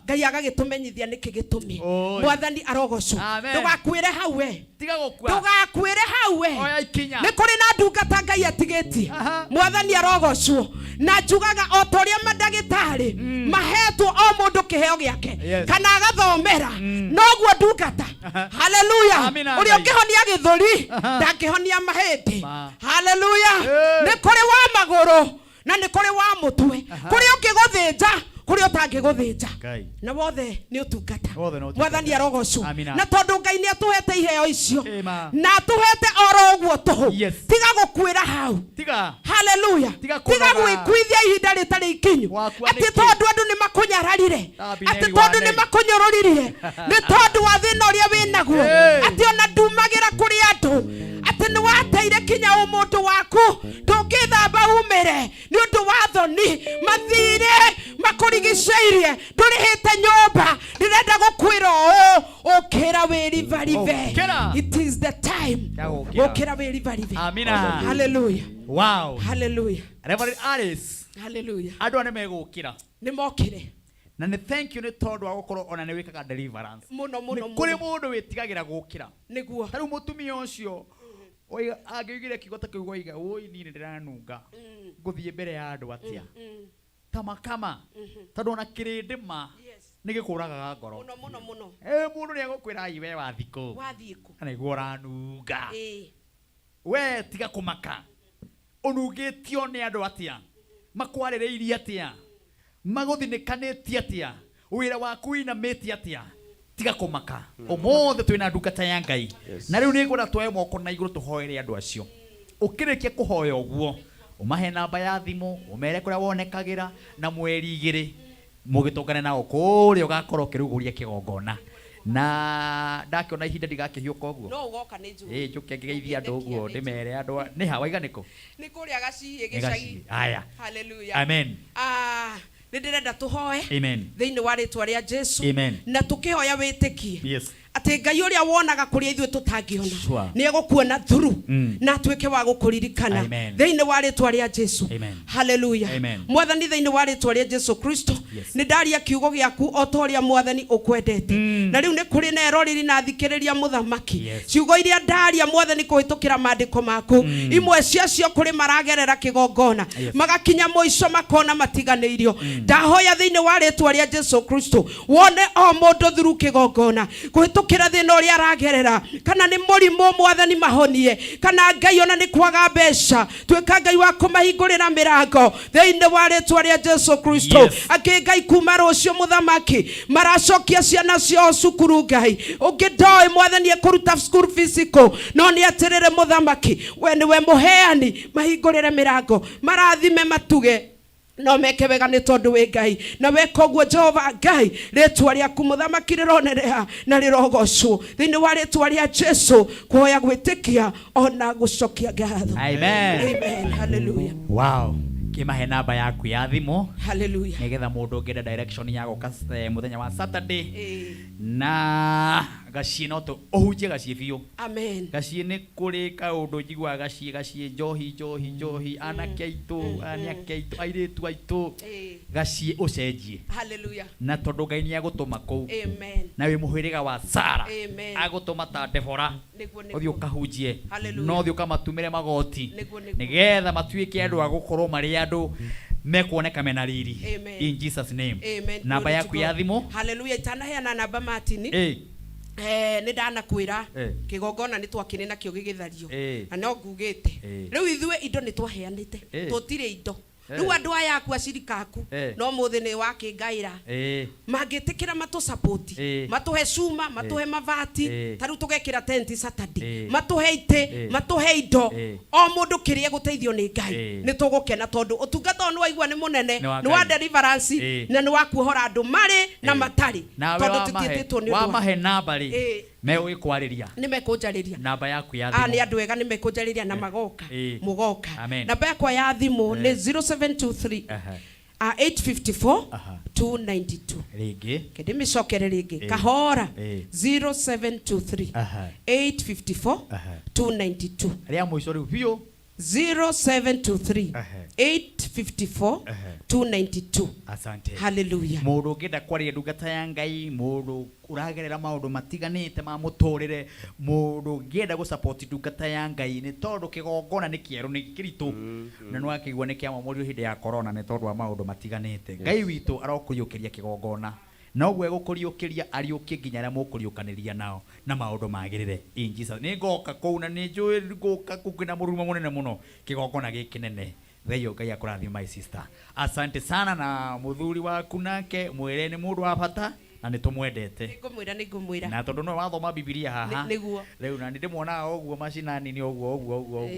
Ngai agagitumenyithia niki gitumi mwathani arogocwo tugakwire hawe tiga gukua tugakwire hawe oya ikinya ni kuri na ndungata Ngai atigeti mwathani arogocwo na njugaga otoria madagitari mahetwo o mundu kiheo giake kana agathomera noguo ndungata haleluya uri ungihonia githuri ndangihonia mahindi haleluya ni kuri wa maguru na ni kuri wa mutwe kuri ungiguthinja kuri utangiguthinja na wothe ni utungata mwathani arogocwo na tondu Ngai ni atuhete iheo icio na atuhete oro uguo tuhu tiga gukwira hau haleluya tiga gwikuithia ihinda ritari ikinyu ati tondu andu ni makunyararire ati tondu ni makunyororirie ni tondu wa thina uria winaguo ati ona ndumagira kuri andu ati ni wateire kinya umundu waku ndungithamba umire ni undu wa thoni mathire makurigiceirie ndurihite nyumba ndirenda gukwira ukira wirivarive it is the time ukira wirivarive amina hallelujah wow hallelujah Reverend Alice hallelujah andu ane megukira ni mokire na ni thank you ni tondu wa gukorwo ona ni wikaga deliverance muno kuri mundu witigagira gukira niguo taru mutumia ucio oiga agigire kigota kiugo iga oi ni ndiranunga nguthie mbere ya andu atia kama tondu na kirindima nigikuraga ngoro muno mundu ni agukwira iwe wa thiku kana igora nunga we tiga kumaka onugitio ni andu atia makwaririirie atia maguthinikanĩtie atia wĩra waku inamĩtie atia tiga kumaka ũmũthĩ twĩna ndungata ya Ngai na rĩu nĩngwenda twoe moko na igũrũ tũhoere andũ acio ũkĩrĩkia kũhoya ũguo umahe namba ya thimũ umere kũrĩa wonekagira na mweri 2 mũgĩtongane nao kũrĩa ũgakorwo ũkĩrugũria kĩgongona na ndakiona ihinda ndigakĩhiũka ũguo no ugoka nĩ njũĩ njũke ngĩgeithia andũ ũguo ndĩmere andũ nĩ ha waiganĩkũ nĩ kũrĩa gaciĩ gĩcagi haya haleluya amen nĩndĩrenda tũhoe amen thĩinĩ wa rĩtwa rĩa Jesu amen na tũkĩhoya wĩtĩkie yes ati Ngai ũrĩa wonaga kũrĩa ithuĩ tũtangĩona nĩ egũkuona through na atuĩke wa gũkũririkana thĩinĩ wa rĩtwa rĩa Jesu haleluya mwathani thĩinĩ wa rĩtwa rĩa Jesu Kristo nĩ ndaria kiugo gĩaku o ta ũrĩa mwathani ũkwendete na rĩu nĩ kũrĩ na erorĩri na thikĩrĩria mũthamaki ciugo iria ndaria mwathani kũhĩtũkĩra maandĩko maku imwe ciacio kũrĩ maragerera kĩgongona magakinya mũico makona matiganĩirio ndahoya thĩinĩ wa rĩtwa rĩa Jesu Kristo wone o mũndũ through kĩgongona kũhĩtũkĩra thĩna ũrĩa aragerera kana nĩ mũrimũ mwathani mahonie kana Ngai ona nĩ kwaga mbeca tuĩka Ngai wa kũmahingũrĩra mĩrango thĩinĩ wa rĩtwa rĩa Jesu Kristo akĩ Ngai kuma rũciũ mũthamaki maracokia ciana ciao cukuru Ngai ũngĩ ndoĩ mwathani ekũruta school physical no nĩ atĩrĩrĩ mũthamaki we nĩwe mũheani mahingũrĩre mĩrango marathime matuge no meke wega nĩ tondũ wĩ Ngai na weka ũguo Jehova Ngai rĩtwa rĩaku mũthamaki rĩronereha na rĩrogocwo thĩinĩ wa rĩtwa rĩa Jesu kuhoya gwĩtĩkia ona gũcokia ngatho amen hallelujah wow kimahe namba yaku ya thimũ hallelujah nigetha mũndũ ũngĩenda direction ya gũka mũthenya wa Saturday na gaciĩ no tũ ũhunjie gaciĩ biũ amen gaciĩ nĩ kũrĩ kaũndũ njiguaga gaciĩ njohi anake aitũ airĩtu aitũ gaciĩ ũcenjie hallelujah na tondũ Ngai nĩ agũtũma kũu amen na wĩ mũhĩrĩga wa Sara agũtũma ta Debora ũthiĩ ũkahunjie no ũthiĩ ũkamatumĩre magoti nĩgetha matuĩke andũ a gũkorwo marĩ andũ mekuoneka mena riri in Jesus name namba yaku ya thimũ hallelujah itanaheana namba Martin nä ndanakwä kigongona nä twakire nakio gigithario na no ngugite riu ithue indo nä twaheanite tutire indo riu andu aya aku acirikaku no muthi ni wakingaira mangitikira matu support matuhe cuma matuhe mavati taru tugekira tent Saturday matuhe ite matuhe indo o mundu kirie guteithio ni Ngai ni tugukena tondu utungata onu waigua ni munene ni wa deliverance na ni wa kuohora andu mari na matari tondu tutietitwo ni wa mahe nambari mewe kwariria ni mekunjariria namba yaku ya thimu ni andu ega ni mekunjariria na magoka mugoka namba yakwa ya thimu ni 0723 854 292 ringi kidimi cokere ringi kahora 0723 854 292 ria muico riu biu 0723 854 292 asante hallelujah mundu ngenda kwaria ndungata ya Ngai mundu uragerera maundu matiganite ma muturire mundu ngenda gu support ndungata ya Ngai ni tondu kigongona ni kieru ni kiritu na no akigwa ni kiamamorio hindi ya corona ni tondu wa maundu matiganite Ngai witu arokuriukiria kigongona no gwe gukuriukiria ariukie nginya aria mukuriukaniria nao na maundu magirire in Jesus ni ngoka kuuna ni njui ngoka kukina muruma munene muno kigongona gikinene Theyo Ngai akurathima my sister asante sana na muthuri waku nake mwire ni mundu wa bata na nitumwendete ngumwira na tondu no wathoma Biblia haha niguo riu na ndimwona oguo macinani ni oguo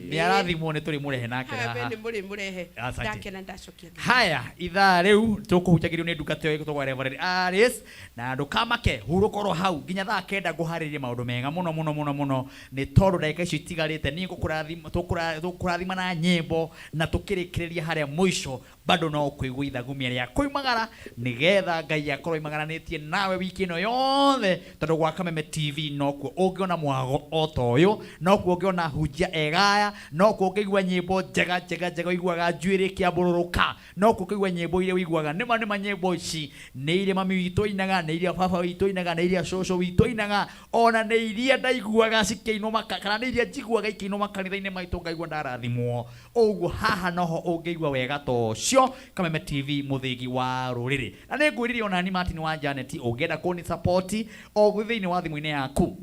ni arathimwo ni turi murehe nake haha ni muri murehe ndakena ndacokia haya itha riu tukuhujagirio ni ndungata yo gitogwa Reverend Aris na ndukamake hurukoro hau nginya thaa kenda nguharirie maundu mega muno ni tondu ndagika icio itigarite ni ngukurathima tukurathima na nyimbo na tukirikireria haria muico bado no kuigua ithagumia ria kuimagara nigetha Ngai akorwo imagaranĩtie nawe wiki ĩno yothe tondu gwa Kameme TV nokuo ũngĩona mwago otoyo nokuo ũngĩona hunjia egaya nokuo ũngĩigua nyĩmbo njega ũiguaga njuĩrĩ kĩambũrũrũka nokuo ũngĩigua nyĩmbo iria ũiguaga nĩma nyĩmbo ici nĩ iria mami witũ inaga nĩ iria baba witũ inaga nĩ iria cũcũ witũ inaga ona nĩ iria ndaiguaga cikĩinwo kana nĩ iria njiguaga ikĩinwo makanitha-inĩ maitũ ngaigua ndarathimwo ũguo haha noho ũngĩigua wega tocio Kameme TV mũthĩgi wa rũrĩrĩ na nĩ ngwĩrire ona ni Martin wa Janet ũngĩenda kũni support o thĩinĩ wa thimũ-inĩ yaku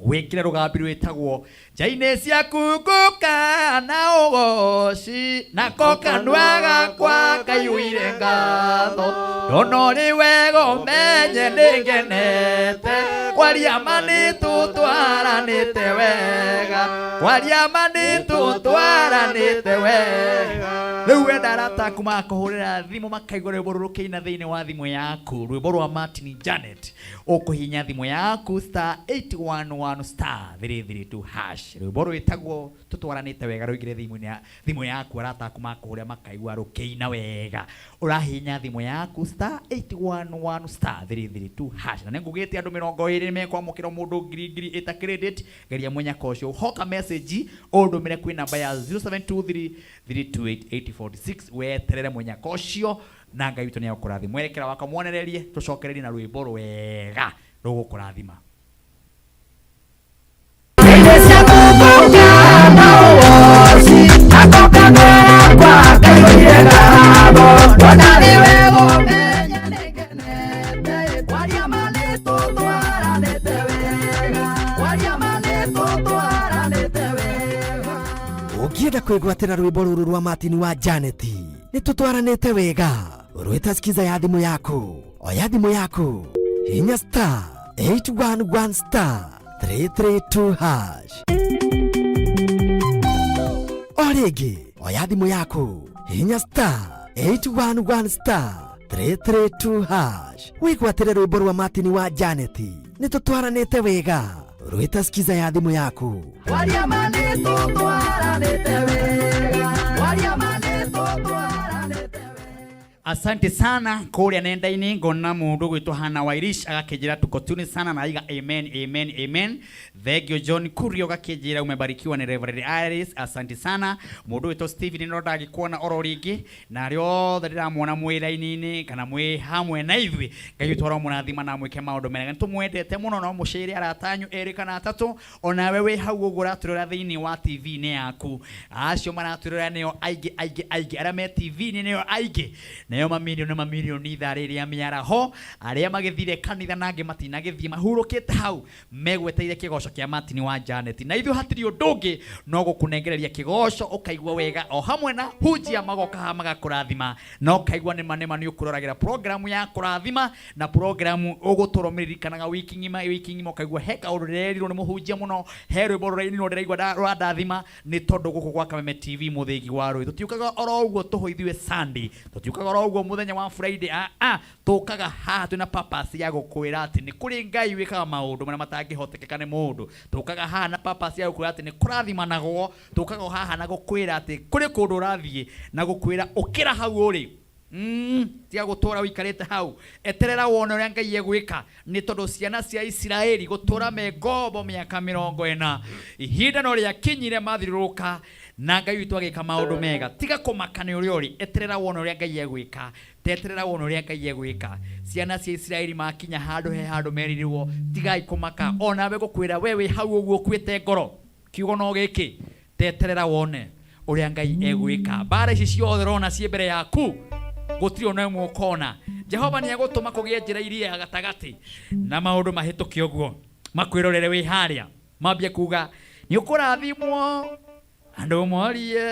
wĩkĩre rũgambi rwĩtagwo njainĩ ciaku ngũka na ũgoci nako kanua gakwa Ngai ũire ngatho ndona ũrĩ wega ũmenye nĩngenete kwaria ma nĩtũtwaranĩte wega kwaria ma nĩtũtwaranĩte wega rĩu wenda arata aku makũhũrĩra thimũ makaigua rwĩmbo rũrũkĩina thĩinĩ wa thimũ yaku rwĩmbo rwa Martin Janet ũkũhihinya thimũ yaku star 811 star 332 hash rwĩmbo rwĩtagwo tũtwaranĩte wega rũingĩre thimũ yaku arata aku makũhũrĩra makaigua rũkĩina wega ũrahihinya thimũ yaku star 811 star 332 hash na nĩngũgĩte andũ 20 mekwamũkĩra mũndũ ngiri ĩta credit geria mũnyaka ũcio hoka message ũndũmĩre kwĩ namba ya 0723 328 weterere mũnyaka ũcio na Ngai witũ nĩ agũkũrathima mwerekera waka mwonererie tũcokererie na rwĩmbo rwega rũgũkũrathima Ũngĩenda kwĩgwatĩra rwĩmbo rũrũ rwa Martin wa Janet nĩ tũtwaranĩte wega rwĩta skiza ya thimũ yaku oya thimũ yaku hinya star 811 star 332 hash o rĩngĩ oya thimũ yaku hinya star 811 star 332 hash wĩgwatĩre rwĩmbo rwa Martin wa Janet nĩ tũtwaranĩte wega rwĩta skiza ya thimũ yaku kwaria ma nĩtũtwaranĩte wega kwaria ma nĩtũtwaranĩte asante sana kuria nenda-inĩ ngona mundu gwitwo Hana Wairish agakĩnjĩra tuko tune sana na aiga amen thengio John Kurio gakĩnjĩra umebarikiwa ni Reverend Iris asante sana mundu gwitwo Steven no ndagĩkuona oro rĩngĩ na rĩothe ndĩramwona mwĩra-inĩ kana mwĩ hamwe na ithuĩ Ngai witũ aramũrathima na mwĩke maũndũ mega nĩtũmwendete mũno no mũcĩre aratanyu erĩ kana atatũ onawe wĩ hau ũguo ũratũrora thĩinĩ wa TV-inĩ yaku acio maratũrora nĩo aingĩ arĩa me TV-inĩ nĩo aingĩ neo mamirioni thare ria miara ho aria magithire kanitha nange matina githie mahurukite hau megweteire kigoco kia matini wa Janet na ithu hatiri undungi no gukunengereria kigoco ukaigwa wega o hamwe na hujia magoka magakurathima no kaigwa nema ni ukuroragira programu ya kurathima na programu uguturomiririkanaga wiki ngima ukaigwa heka urerirwo ni muhujia muno herwe bororeni no ndiraigwa rwadathima ni tondu guku gwa Kameme TV muthigi wa rui tutiukaga oro uguo tuhoithiwe Sunday tutiukaga oro uguo muthenya wa Friday tukaga haha twina purpose ya gukwira ati ni kuri Ngai wikaga maundu maria matangihotekeka ni mundu tukaga haha na purpose ya gukwira ati ni kurathimanagwo tukaga haha na gukwira ati kuri kundu urathie na gukwira ukira hau uri tia gutura wikarite hau eterera wone uria Ngai egwika ni tondu ciana cia Israeli gutura megobo miaka 40 ihinda no ria kinyire mathiruruka na Ngai witu agika maundu mega tiga kumakane uri uri eterera wone uria Ngai egwika teterera wone uria Ngai egwika ciana cia Israeli makinya handu meririrwo tigai kumaka onawe gukwira wewe hau uguo kwite ngoro kiugo no giki teterera wone uria Ngai egwika bara ici ciothe rona cie mbere yaku gutiri ona imwe ukona Jehova ni agutuma kugie njira iria gatagati na maundu mahituke uguo makwirorere wi haria mambie kuga ni ukurathimwo andu morie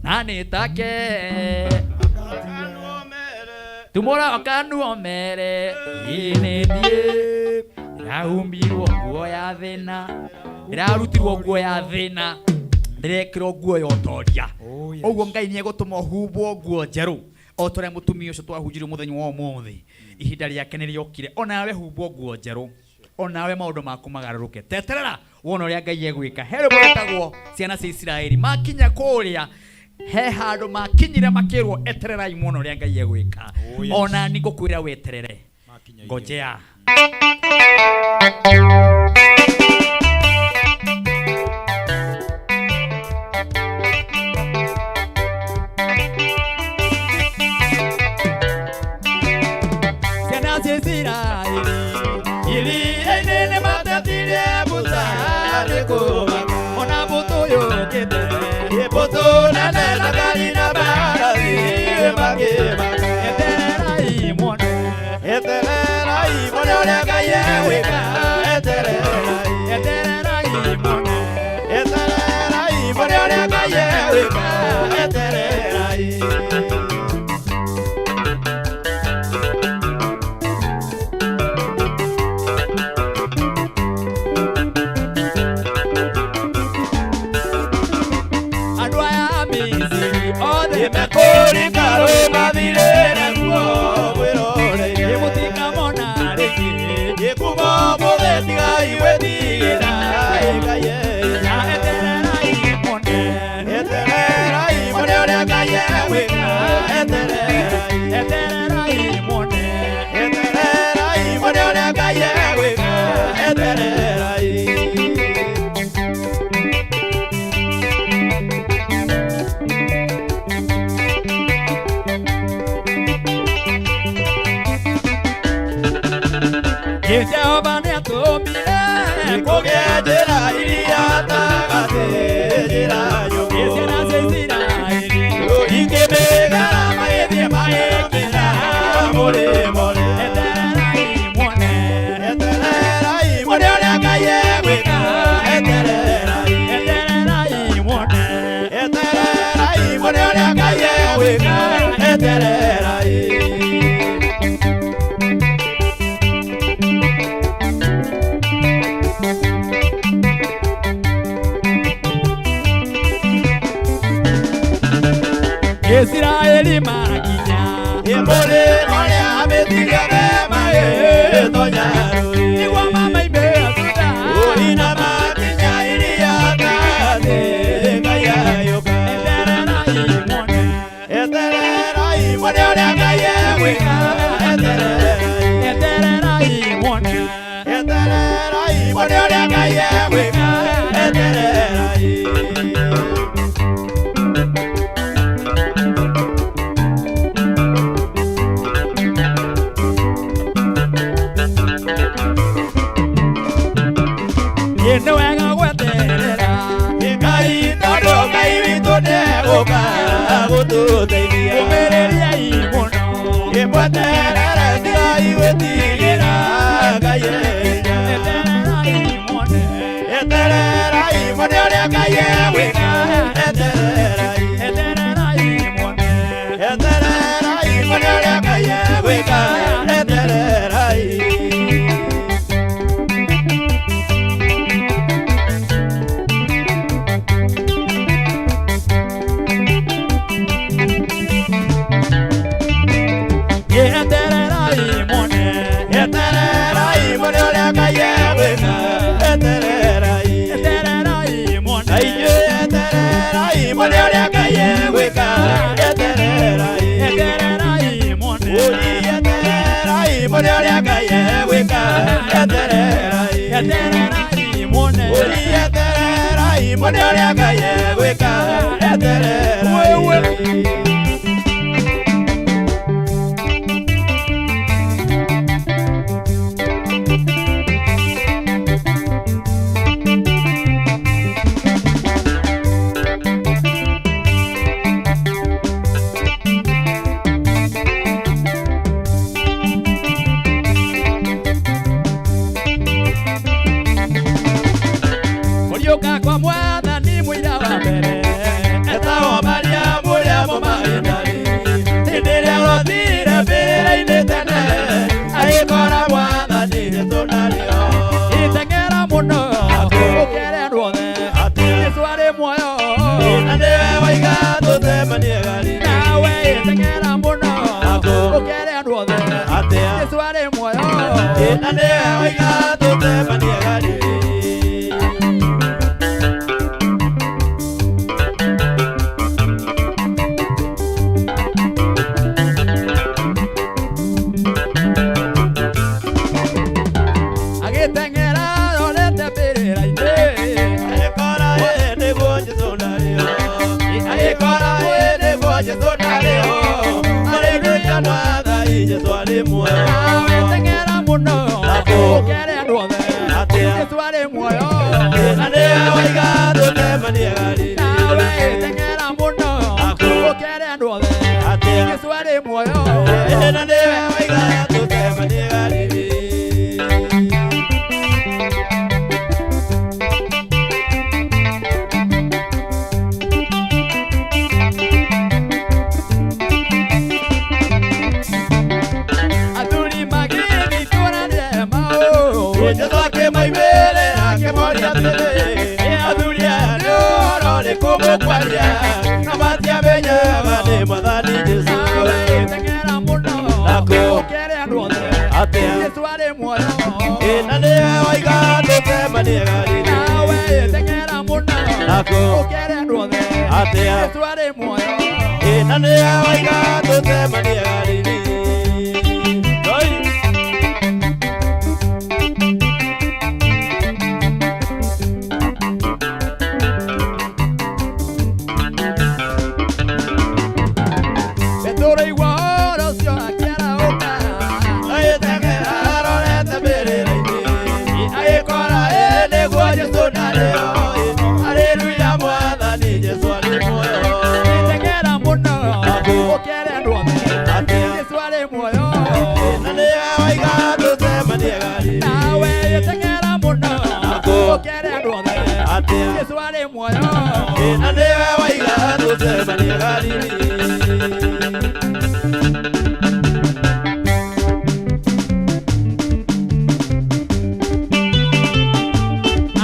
nani take tumora akanu omere inendie raumbirwo nguo ya thina rarutirwo nguo ya thina ndirekirwo nguo ya utoria uguo Ngai ni egutuma humbwo nguo njeru o tore mutumia ucio twahunjire muthenya wa umuthi ihinda riake ni riokire onawe humbwo nguo njeru onawe maundu maku magararuke teterera wona uria Ngai egwika here bwetagwo ciana cia Israeli makinya kuria he handu makinyire makirwo eterera imuno uria Ngai egwika ona ni ngukwira weterere ngojea Israeli maginya Embole ole ametiga mema tonyaru Iwa mama ibe atuda Ina maginya ilia kade Gaya yoka Eterera imone ole gaya weka Eterera imone ole gaya weka Eterera Ngai no Ngai witu ne oka gutu teithia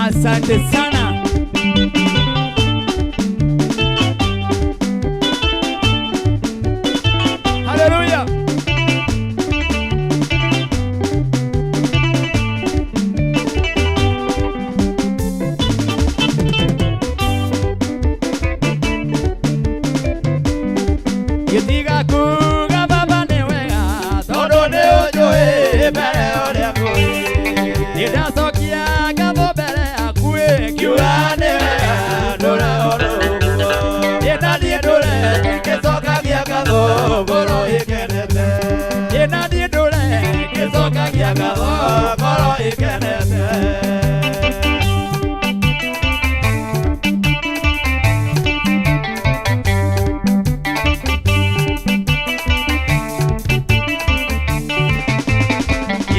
Asante sana. Haleluya. Yetiga kuga baba ne wega todo ne ojoe bere ore akui. Nida sokia gabo bere akui.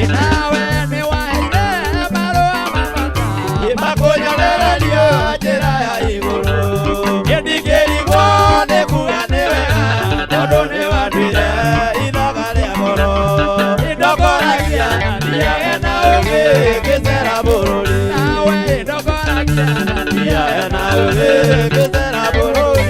nawe ni waile marua mabata imakunyonera rio njira ya iguru indigirigwo ni kuga ni wega tondu ni wanduire ithaga ria ngoro indogoragia ndiage na ugi ngicera bururi nawe indogoragia ndiage na ugi ngicera bururi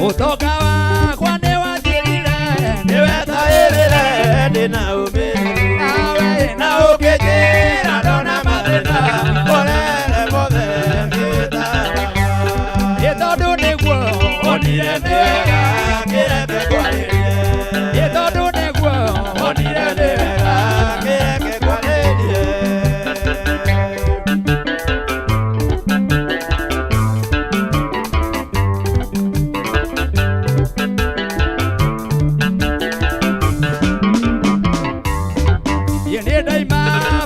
utoka wakwa ni wathirire niwetairire ndina umiru nawe na ukijira ndona mathina urere mothe ngitaraga itondu niguo onire ni wega kireke kwaririe itondu niguo onire ni wega kireke kwaririe yene daima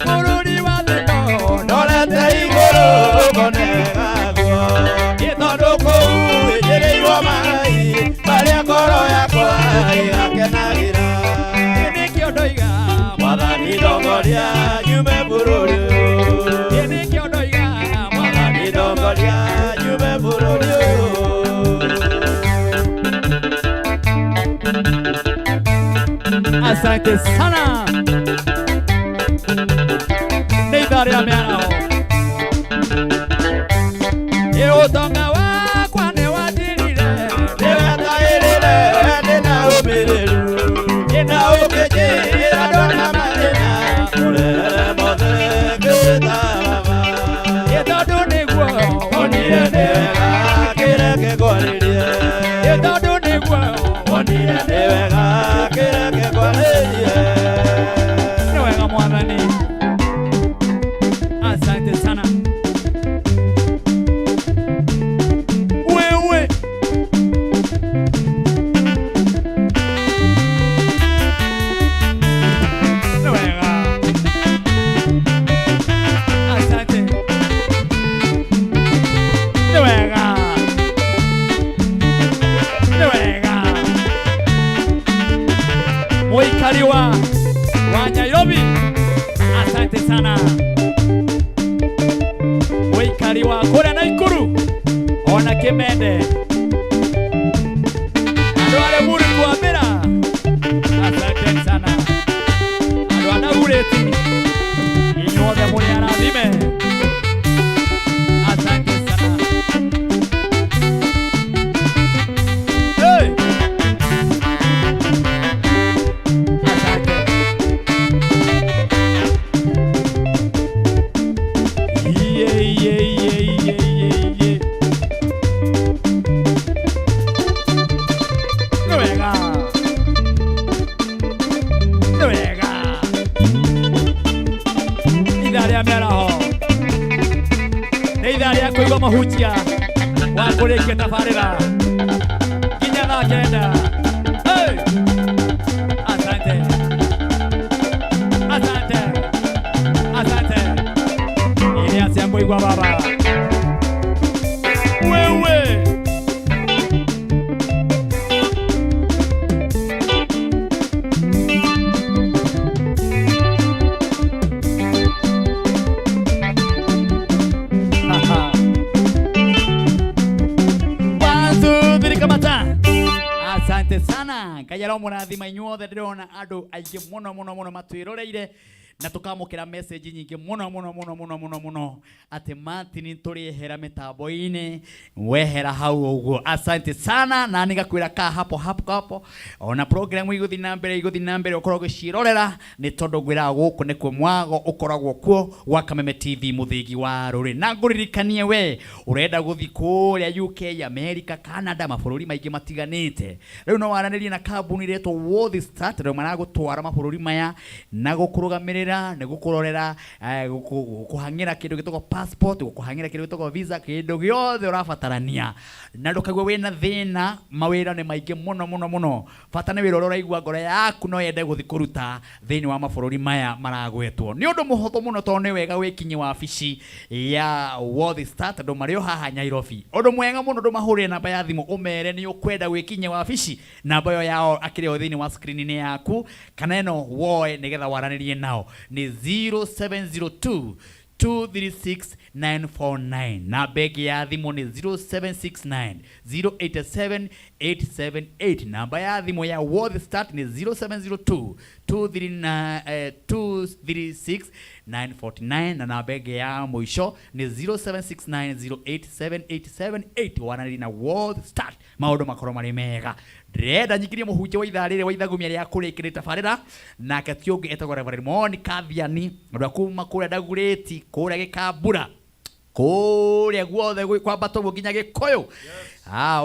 bururi wa thino ndorete iguru konegagwo itondu kuu ijirirwo mai maria ngoro yakwa igakenagira nikio ndoiga mwathani ndongoria nyume bururi uyu nikio ndoiga mwathani ndongoria nyume bururi uyu asante sana neitharia miarao iutonga wakwa ni wathirire niwetairire ndina umiriru ina ukijira ndona mathina urere mothe ngitaraga itondu niguo onire ni wega kireke kwaririe itondu niguo onire ni wega kireke kwaririe ni wega mwathani asante sana wewe ni wega asante ni wega ni wega muikari wa Nairobi asante sana muikari wa kuria Naikuru ona Kameme andu aria muri kwambira asante sana andu anagureti inyuothe muri arathime asante sana hey asante ni wega ni wega ithaa ria mĩaraho nĩ ithaa rĩa kũigua mahunjia wa kũrĩkia tabarĩra nginya thaa kenda. Hey! Asante. Asante. Asante. Ili asia kũigua baba wewe asante sana kayaro murathima inyuothe ndirona andu aingi muno matwiroreire na tukamukira message nyingi muno ati Martin turihera mitambo-ini wehera hau uguo. Asante sana na nigakwira ka hapo ona program iguthi na mbere ukoragwo cirorera ni tondu gwira guku ni kwe mwago ukoragwo kuo wa Kameme TV muthigi wa ruri na nguririkanie we urenda guthi kuria UK America Canada mabũrũri maingi matiganite riu no waranĩrie na kambuni retwo World Start ro maragutwara mabũrũri maya na gukurugamirira gukwirira ni gukurorera gukuhangira kindu gitoko passport gukuhangira kindu gitoko visa kindu giothe urabatarania na ndukagwe wina thina mawira ni maingi muno fatana wira uraigua ngoro yaku no yende guthi kuruta thini wa mabururi maya maragwetwo ni undu muhotho muno to ni wega wikinyi wa afici ya World Start ndo mario haha Nairobi undu mwega muno ndo mahurire namba ya thimu umere ni ukwenda wikinyi wa afici namba yo yao akire thini wa screen ni yaku kana eno woe nigetha waranirie nao ni 0702 236-949 na begi ya thimu ni 0769-087-878 namba ya thimu ya World Start ni 0702-236-949 na begi ya mwisho ni 0769-087-878 wanari na World Start maundu makoro mari mega Reda nyikirie muhunjia wa itharire wa ithagumia ria kurikirita farira na katiungi etagwo Reverend Moni Kathiani ndu akuma kuria Dagureti kuria Gikambura kuria guothe kwa Batogo nginya Gikuyu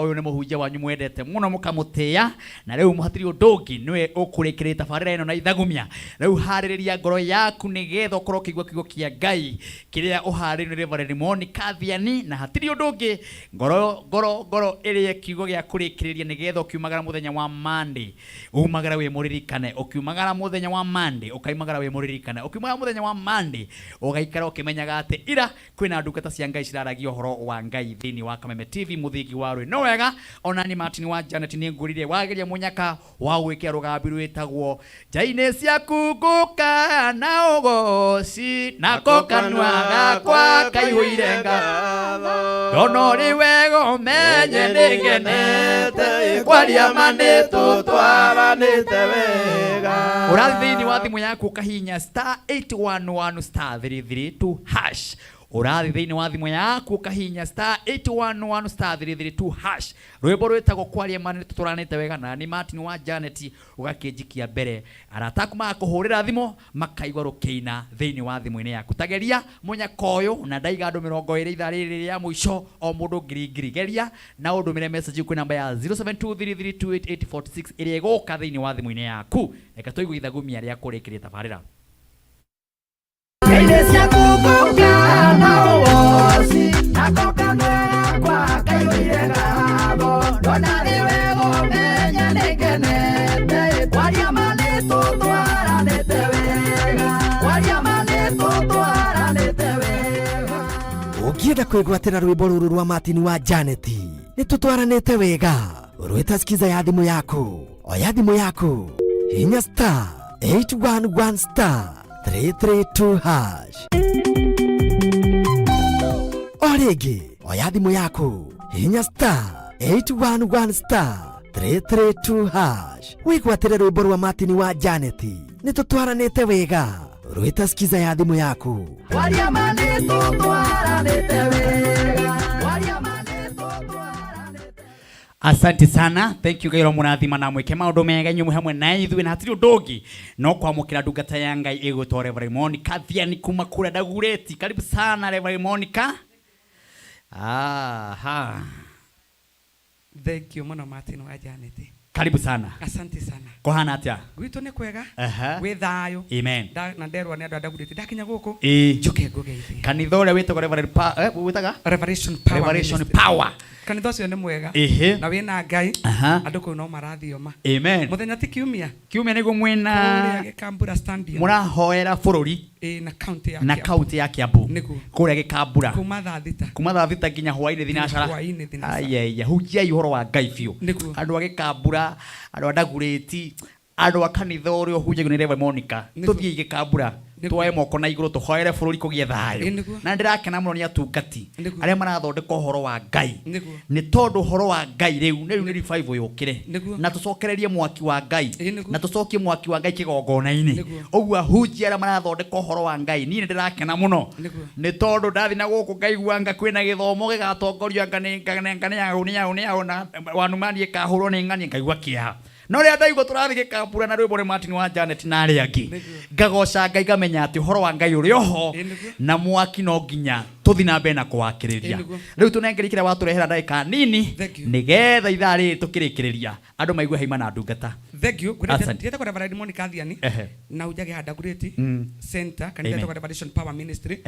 uyu ni muhunjia wanyu mwendete muno mukamutia na riu muhatiri ndungi niwe ukurikirita farira ino na ithagumia riu haririria ngoro yaku nigetha ukorwo kigwa kigo kia Ngai kiria uhariri Reverend Moni Kathiani na hatiri ndungi ngoro iria kigo gia kurikiriria nigetha ukiumagara muthenya wa Monday umagara we muririkane ukiumagara muthenya wa Monday ukaimagara we muririkane ukiumagara muthenya wa Monday ugaikara ukimenyaga ati ira kwina ndungata cia Ngai ciraragia uhoro wa Ngai thini wa Kameme TV muthingi wa no wega onani Martin wa Janet ni ngurire wageria munyaka wa gwikira rugambi rwitagwo jaine cia kuguka na ugoci na kokanwa gakwa kaihuirenga donori wego menye ningenete kwaria manetu twaranite wega urathini wa thimu yaku kahinya *811*332# urathi thini wa thimu yaku kahinya *811*332# rwimbo rwetagwo kwaria manetu turanite wega na ni Martin wa Janet ugakinjikia mbere arataku makuhurira thimu makaigwa rukiina thini wa thimu-ini yaku tageria munyakoyo na ndaiga andu 20 ithariri ya mwisho o mundu ngiri geria na undumire message ku namba ya 0723328846 iria igoka thini wa thimu-ini yaku reka tuigwe ithagumia ria kurikirita tabarira Sia kuguka na ugoci na kokanwa kwa kaihuirenga donari wego menye ningenete kwaria manetu twaranite wega kwaria manetu twaranite wega ukienda kwigwatira rwimbo ruru rwa Martin wa Janet ni tutwaranite wega urwita skiza ya thimu yaku oya thimu yaku hinya *811* 332#. Origi, oya thimu yaku hinya *811* 332#. Wigwatire rwimbo rwa Martin wa Janet ni tutwaranite wega rwita skiza ya thimu yaku kwaria manetu twaranite wega kwaria manetu Asante sana, thank you gairo munathima na mwike maundu mega nyumu hamwe na ithuĩ na hatiri ndungi no kwamukira ndungata ya Ngai igutwo Reverend Moni Kathiani kuma kura Dagureti. Karibu sana Reverend Monica. Thank you muno Martin wa Janet. Karibu sana. Asante sana. Kohana atia? Gwitu ni kwega. Wi thayo. Amen. Na nderwa ni andu a Dagureti ndakinya guku. Njuke ngugeithie. Kanitha uria witagwo Reverend witaga? Revelation Power. Kanitha ucio ni mwega na wina Ngai andu kuu no marathioma. Amen. Muthenya ti kiumia nigu mwina Gikambura stadium murahoera bururi na county ya Kiambu kuria Gikambura kuma thaa thita nginya hwaini thinacara ayaya hujia ihoro wa Ngai biu andu a Gikambura andu a Dagureti andu a kanitha uria hujagwo ni Reverend Monica tuthie Gikambura twae moko na iguru tuhoere bururi kugie thayo na ndirakena muno ni atungati aria marathondeka uhoro wa Ngai ni tondu uhoro wa Ngai riu ni revival yukire na tucokererie mwaki wa Ngai na tucokie mwaki wa Ngai kigongona-ini uguo ahunjia aria marathondeka uhoro wa Ngai ni ndirakena muno ni tondu ndathi na guku ngaiguanga kwina githomo gigatongorio ngane ya na wanumani kahurwo ni ngani ngaigua kiha no ria ndaigua turathi Gikambura na rwimbo ni Martin wa Janet na aria angi ngagoca Ngai ngamenya ati horo wa Ngai uri oho na mwaki no nginya tuthi na mbere na kuwakiriria riu tunengerikira waturehera ndagika nini nigetha ithari tukirikiriria andu maigwe haima na ndungata thank you kureta kwa Reverend Monica Thiani na ujage hada kureti center kanitha kwa Revelation Power Ministry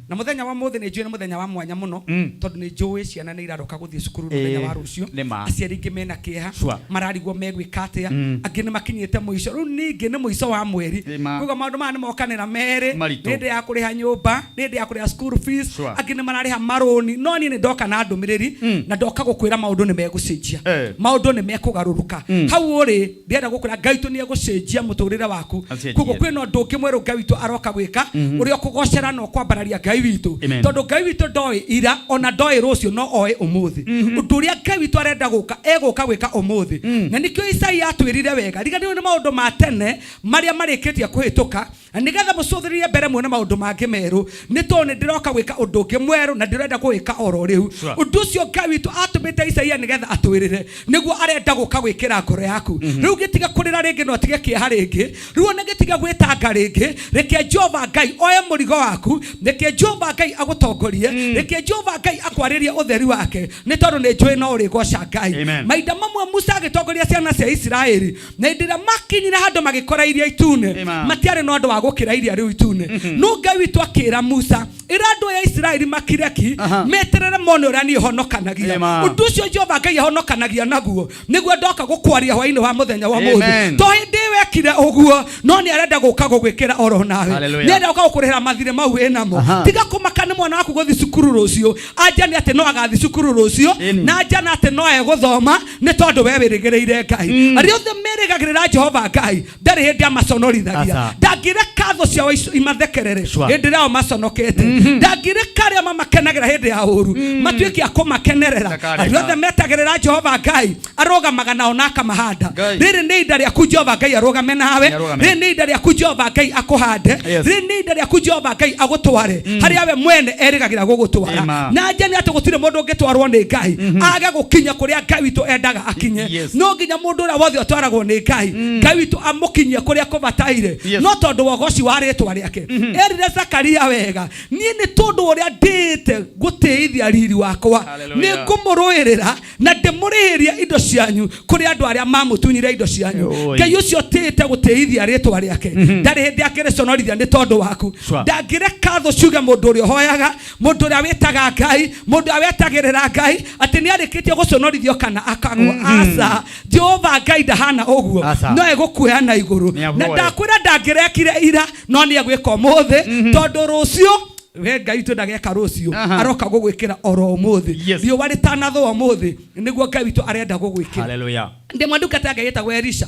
na muthenya wa mothe ni njui ni muthenya wa mwanya muno tondu ni njui ciana ni iraroka guthie cukuru muthenya wa rucio aciari ingi mena kieha mararigwo megwikatia angi ni makinyite muico riu ningi ni muico wa mweri kugo maundu ma ni mokanira mere ninde ya kuriha nyumba ninde ya kuriha school fees angi ni marariha maroni no ni ndoka na ndumiriri na ndoka gukwira maundu ni megucenjia maundu ni mekugaruruka hau uri ndienda gukura Ngai tu ni egucenjia muturire waku kugo kwina ndu kimweru Ngai witu aroka gwika uri okugocera no kwambararia Ngai witu tondu Ngai witu ndoi ira ona ndoi rucio no oe umuthi undu uria Ngai witu arenda guka eguka gwika umuthi na nikio Isaia atwirire wega rigani ni maundu ma tene maria marikitie kuhituka nigetha mucuthirie mbere muone maundu mangi meru ni tone ndiroka gwika undu ungi mweru na ndirenda gwika oro riu undu ucio Ngai witu atumite Isaia nigetha atwirire niguo arenda guka gwikira ngoro yaku riu gitiga kurira ringi no tige kieha ringi riu na gitiga gwitanga ringi reke Jehova Ngai oye murigo waku reke Jehova Ngai agutongorie reke Jehova Ngai akwaririe utheri wake ni tondu ni njui no uri goca Ngai maida mamwe Musa agitongoria ciana cia Israeli na ndira makinyire handu magikora iria itune matiare no andu wa gukira iria riu itune no Ngai witu akira Musa ira andu ya Israeli makireki meterere mone uria ni honokanagia undu ucio Jehova Ngai honokanagia naguo niguo ndoka gukwaria hwaini wa muthenya wa muthi to hindi wekire uguo no ni arenda guka gugwikira oro nawe ni arenda guka gukurihira mathire mau enamo tiga kumakane mwana waku guthi cukuru rucio anja ni ate no agathi cukuru rucio na anja na ate no eguthoma ni tondu we wirigireire Ngai ari othe merigagirira Jehova Ngai ndari hindi amaconorithagia ndangire katho ciao imathekerere hindi rao maconokete ndangire karia mamakenagira hindi ya uru matuiki akumakenerera ari othe metagirira Jehova Ngai arogamaga nao naka mahanda riri ni ndari aku Jehova Ngai arogame nawe riri ni ndari aku Jehova Ngai akuhande riri ni ndari aku Jehova Ngai agutware haria we mwene erigagira gugutwara na anje ni atugutire mundu ngitwarwo ni Ngai age gukinya kuria Ngai witu endaga akinye no nginya mundu ura wothe otwaragwo ni Ngai Ngai witu amukinyie kuria kubataire no tondu wogoci wa ritwa riake erire Zakaria wega ni tondu uria ndite gutiithia riri wakwa ni ngumuruirira na ndimurihiria indo cianyu kuri andu aria mamutunyire indo cianyu Ngai ucio tite gutiithia ritwa riake ndari hindi akiriconorithia ni tondu waku ndangire katho ciuge mundu uria hoyaga mundu uria witaga Ngai mundu uria wetagirira Ngai ati ni arikitie guconorithio kana akagwo asa Jehova Ngai ndahana uguo no egukuya na iguru na ndakwira ndangirekire ira no ni egwika umuthi tondu rucio we Ngai witu ndageka rucio aroka gugwikira oro umuthi rio wari tanatho umuthi niguo Ngai witu arenda gugwikira haleluya ndi mwanduka ta Ngai etagwo Elisha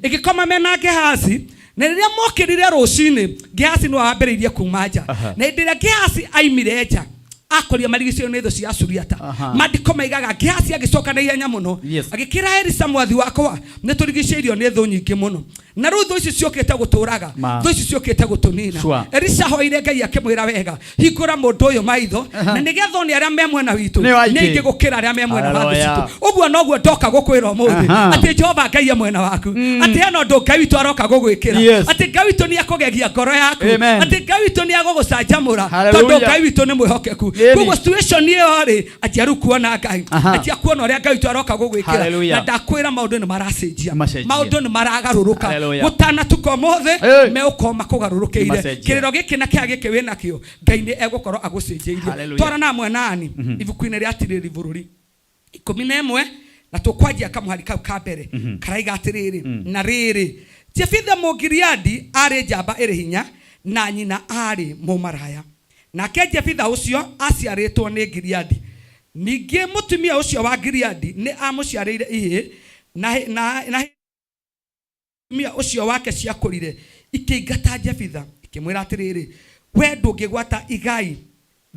igikoma mena Gehazi na riria mokirire rucini Gehazi no ambiriirie kumanja na ndiria Gehazi aimire nja akoria marigicio ni tho cia Suriata mandiko maigaga Gehazi agicoka na ihenya muno agikira Elisa mwathi wakwa ni turigiceirio ni tho nyingi muno na ru tho ici ciokete guturaga tho ici ciokete gutunina Elisa hoire Ngai akimwira wega hingura mundu uyu maitho na nigetho ni aria memwe na witu ni ingi gukira aria memwe na wathu citu uguo noguo ndoka gukwira umuthi ati Jehova Ngai ye mwena waku ati hano ndu Ngai witu aroka gugwikira ati Ngai witu ni akugegia ngoro yaku ati Ngai witu ni agugucanjamura tondu Ngai witu ni mwihokeku kugo situation iyo ri ati arukuona Ngai ati akuona uria Ngai witu aroka gugwikira na ndakwira maundu ni maracenjia maundu ni maragaruruka gutana tukomothe me ukoma kugarurukeire kiriro giki na kia giki wina kio Ngai ni egukorwo agucenjeirie twara na mwenani ibuku-ini ria atiriri bururi 11 na tukwanjia kamuhari kau ka mbere karaiga atiriri na riri Jefitha Mugiriadi ari njamba iri hinya na nyina ari mumaraya nake Jefitha ucio aciaritwo ni Gileadi ningi mutumia ucio wa Gileadi ni amuciarire ihi na mia ucio wake ciakurire ikingata Jefitha ikimwira atiriri we ndungigwata igai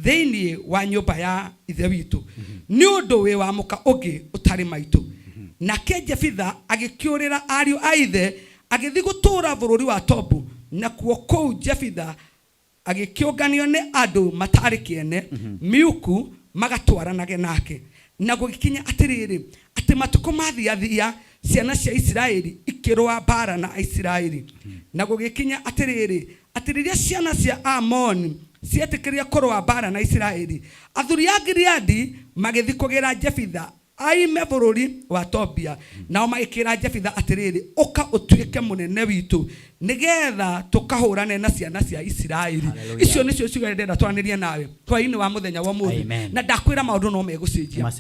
thiini wa nyumba ya ithe witu ni undu we wa muka ungi utari maitu nake Jefitha agikiurira ariu a ithe agithi gutura bururi wa Tobu na kuo kou Jefitha agikiunganio ni andu matari kiene miuku magatwaranage nake na gugikinya atiriri ati matuko mathiathia ciana cia Israeli ikirwa bara na Israeli na gugikinya atiriri atiriria ciana cia Amoni cietikiria kurwa bara na Israeli athuri a Gileadi magithi kugira Jefitha aime bururi wa Tobia nao magikira Jefitha atiriri uka utuike munene witu nigetha tukahurane na ciana cia Isiraeli. Icio nicio ciugo ndenda twanirie nawe twaini wa muthenya wa muthi na ndakwira maundu no megucenjia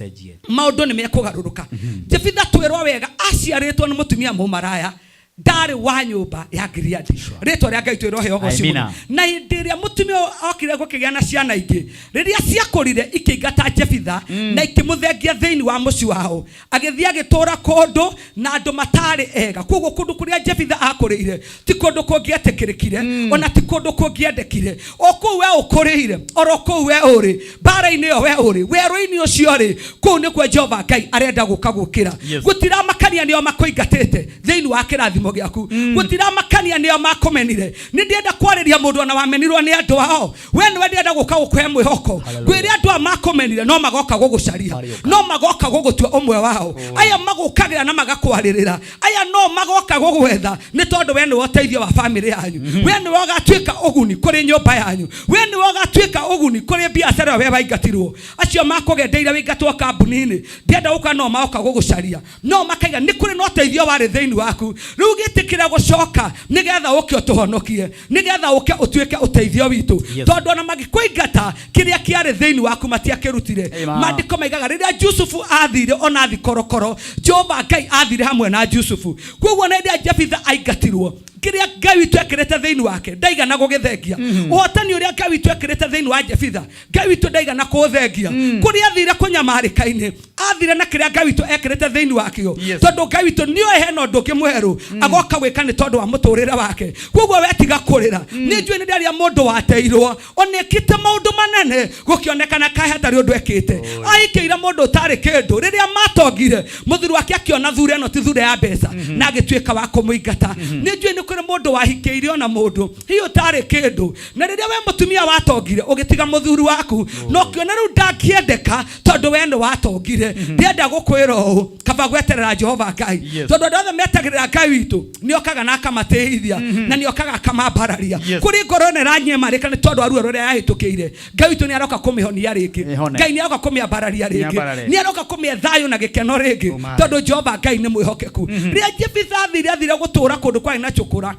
maundu ni mekugaruruka. Jefitha twirwa wega aciaritwo ni mutumia mumaraya ndari wa nyumba ya Gileadi ritwa ria Ngai twirwo heo gocimu na ndiria mutumia okire gukigia na ciana ingi riria ciakurire ikingata Jefitha na ikimuthengia thiini wa muci wao agithia gitura kundu na andu matari ega koguo kundu kuria Jefitha akurire ti kundu kungietikirikire ona ti kundu kungiendekire oku we ukurire oroku we uri bara-ini yo we uri weru-ini ucio ri kuu ni kwa Jehova Ngai arenda gukagukira gutira makania nio makoingatite thiini wa kirathimo giaku gutira makania nio makomenire ni ndienda kwariria mundu ona wamenirwo ni andu ao we ni ndienda guka gukwe mwihoko gwiri andu a makomenire no magoka gugucaria no magoka gugutua umwe wao aya magukagira na magakwaririra aya no magoka gugwetha ni tondu we ni woteithio wa family yanyu we ni wogatuika uguni kuri nyumba yanyu we ni wogatuika uguni kuri biashara we baingatirwo acio makugendeire wingatwo kambuni-ini ndienda guka no magoka gugucaria no makaiga ni kuri no teithio wari thiini waku riu gitikira gucoka nigetha uke utuhonokie nigetha uke utuike uteithio witu tondu ona magikuingata kiria kiari thiini waku matiakirutire mandiko maigaga riria Jusufu athire ona thikorokoro Jehova Ngai athire hamwe na Jusufu koguo na riria Jefitha aingatirwo kiria Ngai witu ekirete thiini wake ndaiga na gugithengia uhotani uria Ngai witu ekirete thiini wa Jefitha Ngai witu ndaiga na kuthengia kuria athire kunyamarika-ini athire na kiria Ngai witu ekirete thiini wakio tondu Ngai witu nio ehena ndu kimweru agoka gwika ni tondu wa muturire wake koguo wetiga kurira ni njui ni ndaria mundu wateirwo onekite maundu manene gukionekana kai hatari undu ekite aikiira mundu utari kindu riria matongire muthuri wake akiona thure eno ti thure ya mbeca na agituika wa kumuingata ni njui ni kuri mundu wahikiire ona mundu hiyo utari kindu na riria we mutumia watongire ugitiga muthuri waku no kiona riu ndakiendeka tondu we ni watongire ndienda gukwira uu kaba gweterera Jehova Ngai tondu ndothe metagirira Ngai witu niokaga na akamateithia na niokaga akamambararia kuri ngoro ni ranyemarika ni tondu aruo ruria yahitukire Ngai witu ni aroka kumihonia ringi Ngai ni aroka kumiambararia ringi ni aroka kumie thayu na gikeno ringi tondu Jehova Ngai ni mwihokeku ria Jefitha athire gutura kundu kwa ina chukura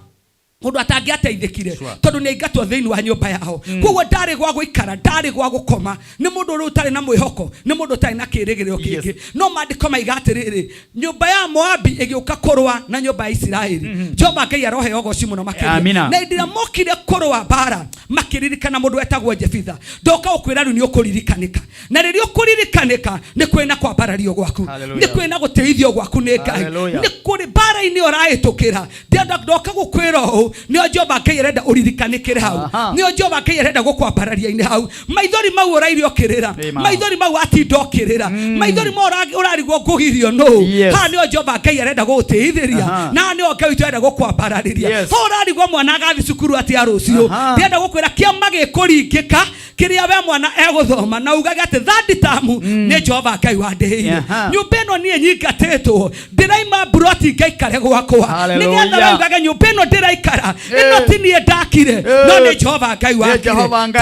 mundu atangiateithikire tondu ni aingatwo thiini wa nyumba yao koguo ndari gwa guikara ndari gwa gukoma ni mundu ru utari na mwihoko ni mundu utari na kirigiriro kingi no mandiko maigatiriri nyumba ya Moabi igiuka kurwa na nyumba ya Isiraeli Jehova Ngai arohe ogoci muno makiria na ndira mokire kurwa bara makiririkana mundu etagwo Jefitha ndoka ukwira ru ni ukuririkanika na riria ukuririkanika ni kwina kwa barario gwaku ni kwina guteithio gwaku ni Ngai ni kuri bara-ini oraitukira ndoka gukwira nio Jehova Ngai arenda uririkanikire hau nio Jehova Ngai arenda gukwambararia-ini hau maithori mau urairio kirira maithori mau atindokirira maithori mau urarigwo kugirio no ha nio Jehova Ngai arenda guteithiria na nio Ngai arenda gukwambarariria urarigwo mwana agathi cukuru ati arucio ndienda gukwira kiama gikuringika kiria we mwana eguthoma na ugaga ati third term ni Jehova Ngai wandeire nyumba ino nie nyingatitwo ndiraima broti Ngai kare gwakwa nigetha ugaga nyumba ino ndiraikara ino tinie ndakire no ni Jehova Ngai wakire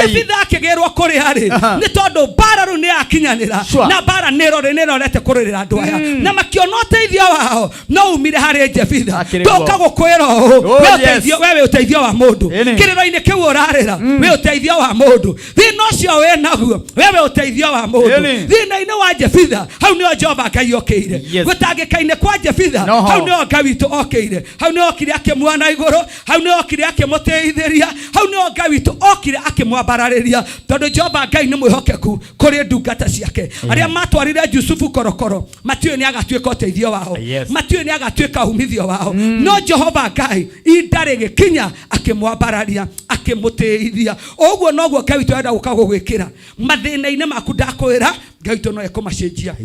Jefitha akigirwo kuri hari ni tondu bara ru ni akinyanira na bara nirorete kururira andu aya na makiona uteithio wao no umire hari Jefitha ndoka gukwira wewe uteithio wa mundu kiriro-ini kiu urarira we uteithio wa mundu thina ucio we naguo wewe uteithio wa mundu thina-ini wa Jefitha hau nio Jehova Ngai okire gutangikaine kwa Jefitha hau nio Ngai witu okire hau nio okire akimwana iguru hau nio okire akimuteithiria hau nio Ngai witu okire akimwambarariria tondu Jehova Ngai ni mwihokeku kuri ndungata ciake aria matwarire Jusufu korokoro matiwe ni agatuika uteithio wao matiwe ni agatuika umithio wao no Jehova Ngai indari gikinya akimwambararia akimuteithia oguo noguo Ngai witu arenda gukagwikira mathina-ini maku ndakwira Ngai witu no ekumacenjia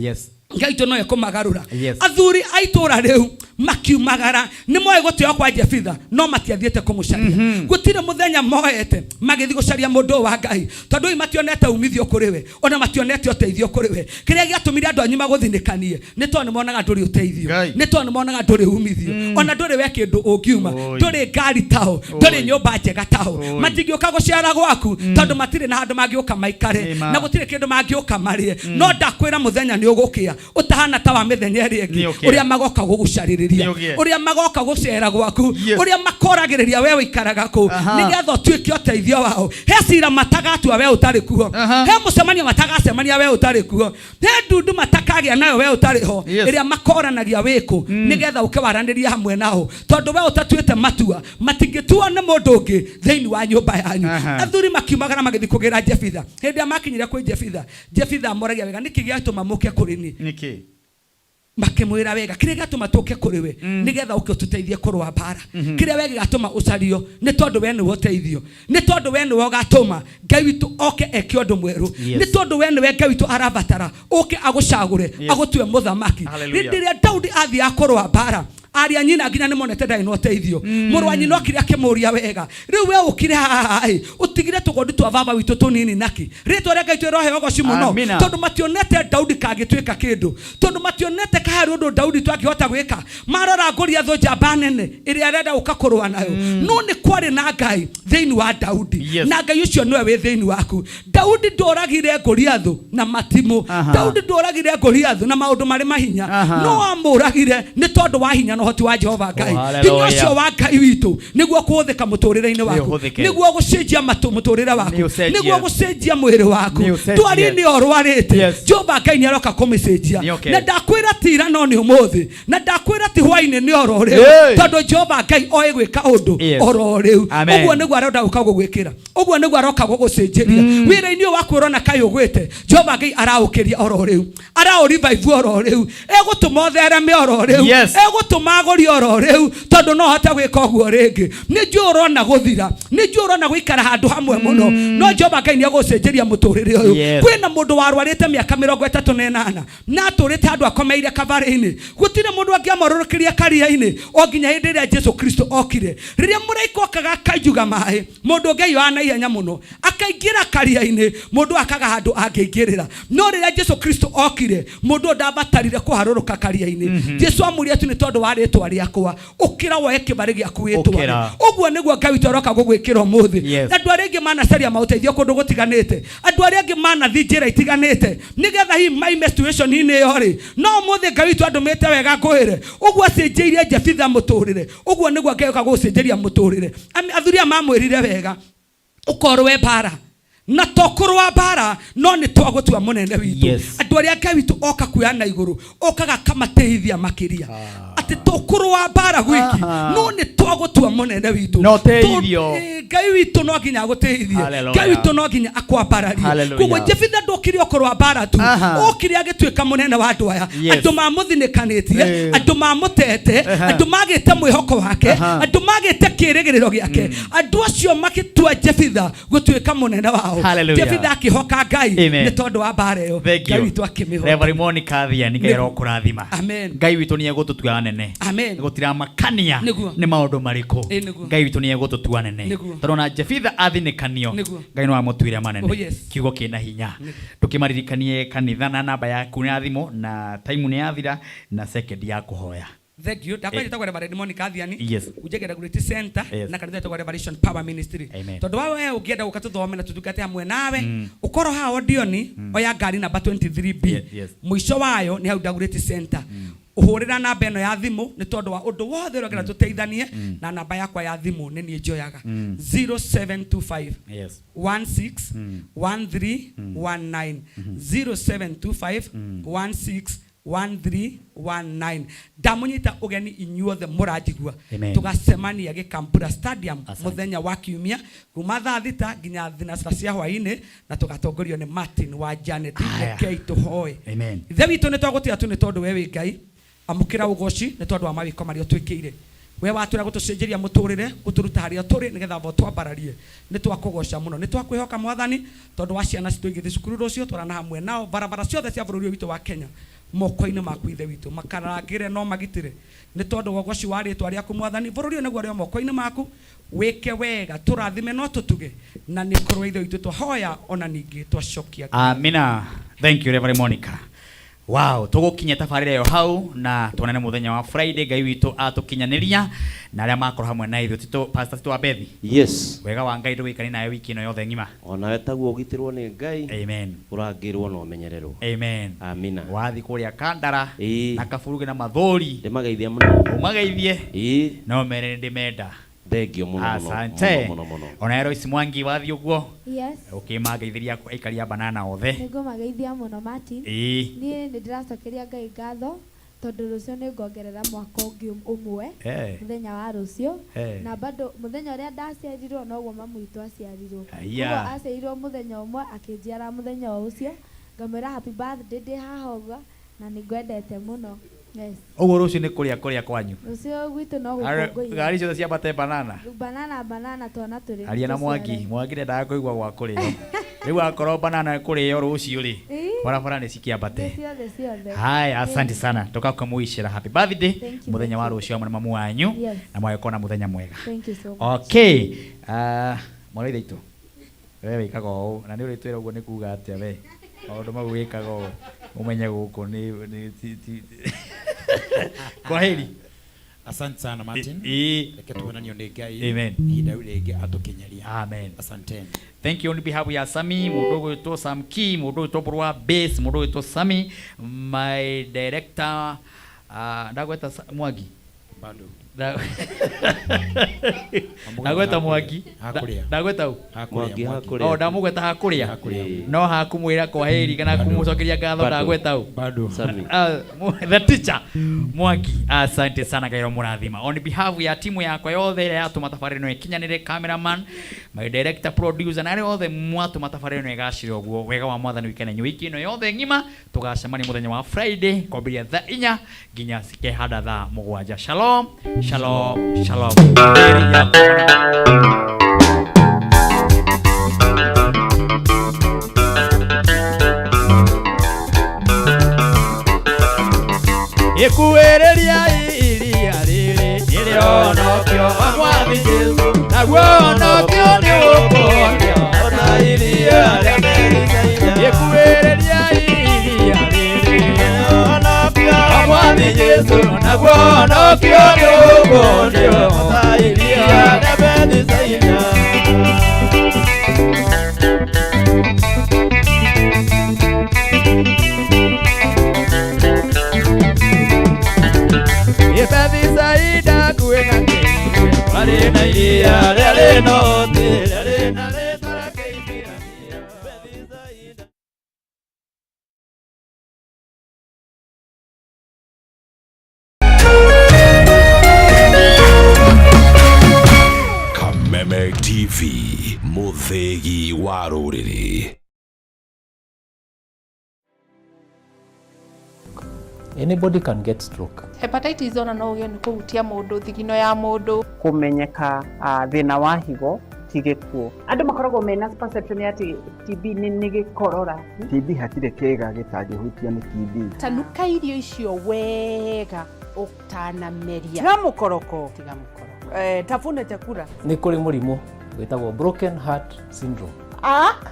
Ngai witu no ekumagarura athuri aitura riu makiumagara ni moe gutio kwa Jefitha no matiathiete kumucaria gutire muthenya moete magithi gucaria mundu wa Ngai tondu mationete umithio kuriwe ona mationete uteithio kuriwe kiria giatumire andu anyu maguthinikanie ni tondu monaga nduri uteithio ni tondu monaga nduri umithio ona nduri we kindu ungiuma nduri ngari tao nduri nyumba njega tao matingiuka guciara gwaku tondu matire na handu mangiuka maikare na gutire kindu mangiuka marie no ndakwira muthenya ni ugukia utahana ta wa mithenya ringi uria magoka gugucaririria uria magoka gucera gwaku uria makoragiriria wewe ikaraga ku nigetha tuike uteithio wao he cira matagatua wewe utari kuo he mucemanio matagasemania wewe utari kuo he ndundu matakagia nayo wewe utari ho iria makoranagia wiku nigetha ukiwaraniria hamwe nao tondu wewe utatuite matua matingitua ne mundu ungi thiini wa nyumba yanyu athuri makiumagara magithi kugira Jefitha hindi amakinyira kwi Jefitha amoragia wega niki giatuma muke kuri ni niki makimwira wega kire gatuma tuke kuri we nigetha uke ututeithie kurwa bara kire wega gatuma ucario ni tondu we ni woteithio ni tondu we ni wogatuma Ngai witu oke eke undu mweru ni tondu we ni we Ngai witu arabatara uke agucagure agutue muthamaki rindiria Daudi athi akorwa bara aria nyina nginya ni monete ndai no teithio murwa nyina okire akimuria wega riu we ukire hai utigire tugondu twa baba witu tunini naki ritwa rega itu rohe ogo cimuno tondu mationete Daudi kagitwika kindu tondu mationete kahari undu Daudi twakihota gwika marora ngoria tho jamba nene iri arenda ukakorwa nayo no ni kwari na Ngai thiini wa Daudi na Ngai ucio niwe wi thiini waku Daudi ndoragire Goliath na matimu Daudi ndoragire Goliath na maundu mari mahinya no amuragire ni tondu wa hinya no hoti wa Jehova Ngai hinya ucio wa Ngai witu niguo kuthika muturire-ini waku niguo gucenjia muturire waku niguo gucenjia mwiri waku twari ni orwarite Jehova Ngai ni aroka kumicenjia na ndakwira tira no ni umuthi na ndakwira ti hwaini ni orore tondu Jehova Ngai oi gwika undu orore uguo niguo arenda ukagugwikira uguo niguo aroka gugucenjeria wira-ini waku urona kai ugwite Jehova Ngai araukiria orore ara revive orore egutuma othereme orore egutuma magori oro reu tondu no hata gwika guo ringi ni njuro na guthira ni njuro na gwikara handu hamwe muno no Jehova Ngai ni agucenjeria muturire uyu kwina mundu warwarite miaka 38 na aturite handu akomeire kabari-ini gutire mundu angiamororokiria karia-ini o nginya hindi ria Jesu Kristo okire riria muraika okaga akajuga mai mundu ngai wana ihenya muno akaingira karia-ini mundu akaga handu angiingirira no riria Jesu Kristo okire mundu ndabatarire kuharuruka karia-ini Jesu amuria tu ni tondu wa ritwa riakwa ukira woe kibari giaku witwa uguo niguo Ngai witu aroka gugwikira umuthi andu aria angi mana caria mauteithio kundu gutiganite andu aria angi mana thinjira itiganite nigetha hi my menstruation ine yori no umuthi Ngai witu andumite wega ngwire uguo cenjeirie Jefitha muturire uguo niguo Ngai oka gucenjeria muturire athuria mamwirire wega ukorwe bara na tokorwa bara no ni twagutua munene witu andu aria Ngai witu oka kuyana iguru okaga kamateithia makiria ati tokorwa bara gwiki no ni twagutua munene witu no teithio Ngai witu no nginya guteithia Ngai witu no nginya akwambararia kugo Jefitha ndokiri okorwa bara tu okiri agitwika munene wa andu aya andu mamuthinikanĩtie andu mamutete andu magite mwihoko wake andu magite kirigiriro giake andu acio makitua Jefitha gutwika munene wao Jefitha akihoka Ngai ni tondu wa bara iyo Ngai witu akimihoka Reverend Monica thia ni Ngai rokurathima Ngai witu ni egututua nene gutira makania ni maundu mariku Ngai witu ni egututua nene turona Jefitha athinikanio Ngai no amutwire manene kiugo kina hinya tukimaririkanie kanitha na namba yaku ya thimu na time ni yathira na second ya kuhoya. Thank you. Dakwa yitagwa Reverend Monica Athiani. Ujegera Great Center na kanitha yitagwa Revelation Power Ministry. Tondu wawe ugienda ukatuthome na tutugate hamwe nawe ukoro ha audioni oya ngari namba 23B. Mwisho wayo ni hau Great Center. Uhurira namba eno ya thimu ni tondu wa undu wothe uragera tuteithanie na namba yakwa ya thimu ni njoyaga 0725 16 1319 0725 16 1319 ndamunyita ugeni inyuothe murajigua tugacemania gikambura stadium muthenya wa kiumia kuma thaa thita nginya thinacara cia hwaini na tugatongorio ni Martin wa Janet rekei tuhoe ithe witu ni twagutia tu ni tondu we wi Ngai amukira ugoci ni tondu wa mawiko mario twikire we watura gutucenjeria muturire guturuta haria turi nigetha bo twambararie ni twakugoca muno ni twakwihoka mwathani tondu wa ciana citu igithi cukuru rucio twarana hamwe nao barabara ciothe cia bururi witu wa Kenya moko-ini maku ithe witu makarangire no magitire ni tondu wa ugoci wa ritwa riaku mwathani bururi niguo rio moko-ini maku wike wega turathime no tutuge na ni korwo ithe witu twahoya ona ningi twacokia amina. Thank you Reverend Monica. Wow, tugukinya tabarire yo hau na tuonane muthenya wa Friday Ngai witu atukinyaniria na aria makoro hamwe na ithu tito pastor tito Abethi. Yes. Wega wa Ngai ndwikari nayo wiki no yothe ngima. Ona wetaguo gitirwo ni Ngai. Amen. Urangirwo no menyererwo. Amen. Amina. Wathi kuria kandara na kafuruge na mathori. Ndimageithia muno. Umageithie. No mere ndimenda. Thengio muno asante muno muno. Ona ero isi Mwangi wathi uguo. Yes. Okay, mageithiria ikaria banana othe. Nego mageithia muno Martin. Ni ndiracokeria Ngai ngatho tondu rucio ni ngongerera mwaka ungi umwe muthenya wa rucio na bado muthenya uria ndaciarirwo noguo mamu itu aciarirwo. Uguo aciarirwo muthenya umwe akinjiara muthenya ucio ngamwira happy birthday ndi haha uguo na ni ngwendete muno. Yes. Uguo rucio ni kuria kwanyu. Rucio gwitu no gukongoia. Gari ciothe ciambate banana. Banana twana turi. Aria na Mwangi ndendaga kuigua gwa kurio. Riu akorwo banana kurio rucio ri. Barabara ni cikiambate. Hai, asante sana. Toka kumuishira happy birthday. Muthenya wa rucio amwe na mamu wanyu na mwagekona muthenya mwega. Thank you so much. Okay. Mwaritha itu. Wewe ikaga u na ni uri twira uguo ni kuga atia we. Maundu mau wikaga u umenye guku ni kwa heri. Asante sana Martin. Reke tuonane ni Ngai. Amen. Ida urege atukinyaria. Amen. Asante. Thank you on behalf ya Sami, mudogo to Sam Key, mudogo to Burwa Base, mudogo to Sami, my director Dagweta Mwangi. Bado. Dagweta Mwangi. Dagweta u. Mwangi hakuria. Oh, ndamugweta hakuria. No hakumwira kwa heri kana kumucokeria ngatho Dagweta u. Bado. Sami. The teacher Mwangi. Asante sana Gairo Murathima. On behalf ya timu yako yothe ya tumatafarino ikinyanire cameraman, my director producer na yothe mwatu matafarino igashire oguo wega wa mwathani wikene wiki no yothe ngima tugacemania muthenya wa Friday kwambiria thaa 4 nginya sike hada thaa 7. Shalom. Shalom, shalom. Ikuwereria iria riri nirionokio amwathi Jesu naguonokio ni ukonio ona iria riri ikuwereria iria riri nirionokio amwathi Jesu naguonokio ni ukonio ona iria riri Saida kuena ke wale na ilia lele no lele na le para ke ibira Saida. Kameme TV muthegi wa ruriri. Anybody can get stroke. Hepatitis ona no uge ni kuhutia mundu thigino ya mundu kumenyeka thina wa higo tigikuo andu makoragwo mena perception ati TB ni gikorora TB hatire kega gitangihutia ni TB tanuka irio icio wega utanameria tiga mukoroko tafuna chakula ni kuri murimu witagwo broken heart syndrome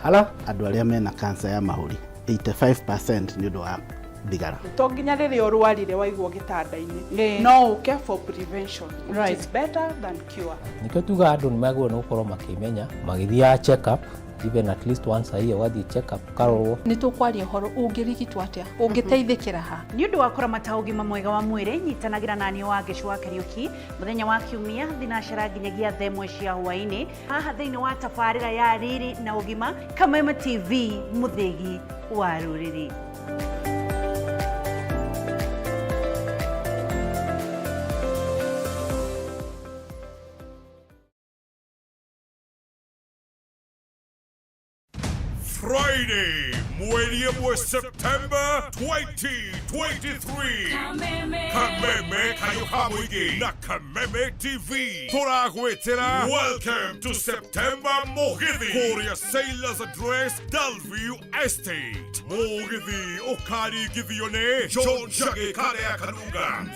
ala andu aria mena cancer ya mahuri 85% ni undu wa thigara to nginya riri urwarire waigwo gitanda-ini no uke for prevention which is better than cure nikyo tuga andu ni magwo no gukorwo makimenya magithia check up even at least once a year wathi check up karorwo ni tukwaria horo ungirigitwo atia ungiteithikira ha ni undu wa kuramata ugima mwega wa mwiri nyitanagira nani wa Gicua Kariuki muthenya wa kiumia thinacera nginyagia themwe cia hwaini haha thiini wa tabarira ya riri na ugima Kameme TV muthegi wa ruriri. Friday, mwezi wa September 2023. Kameme kayuha mwigi na Kameme TV. Turagwetera welcome to September Mogithi. Korea Sailors Address Dalview Estate. Mogithi okari githione John Jage kare akanunga.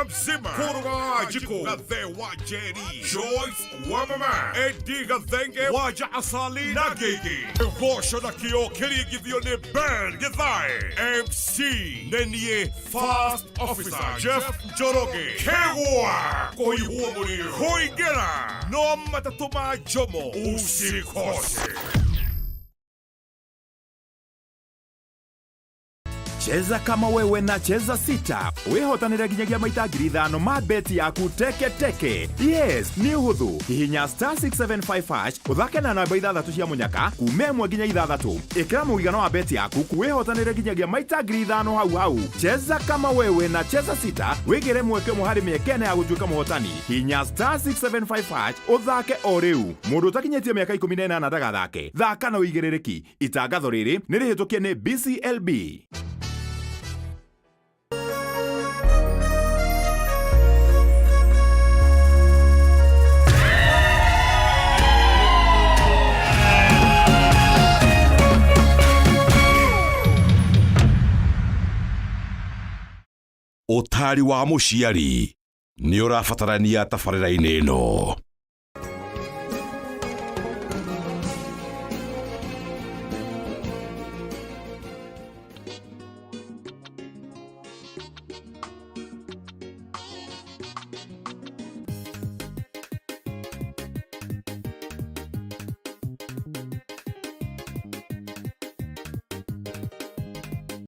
Mzima Kuruga Jiko Gathe wa Jerry Joyce wa mama Eddie Gathenge waja asali na gege. Gosho na kio Kirigithio ni Ben Githai, MC Nenie Fast Officer Jeff Njoroge, Kegwa Koihua Muri Koigera, no matatuma jomo usikose. Cheza kama wewe na cheza sita. Wehotanira ginyagia maita 5,000 ma beti yaku teke teke. Yes, ni uhuthu. Hihinya star 675 hash. Uthake na namba 6 cia munyaka. Kume mwe ginya 6. Ikira muigano wa beti yaku kuwehotanira ginyagia maita 5,000 hau hau. Cheza kama wewe na cheza sita. Wigire mweke muhari miekene ya gutuika muhotani. Hihinya star 675 hash. Uthake o riu. Mundu utakinyetie miaka 18 ndagathake. Thaka na uigirereki. Itangatho riri nirihitukie ni BCLB. Utari wa muciari ni urabatarania tabarĩra-inĩ ĩno.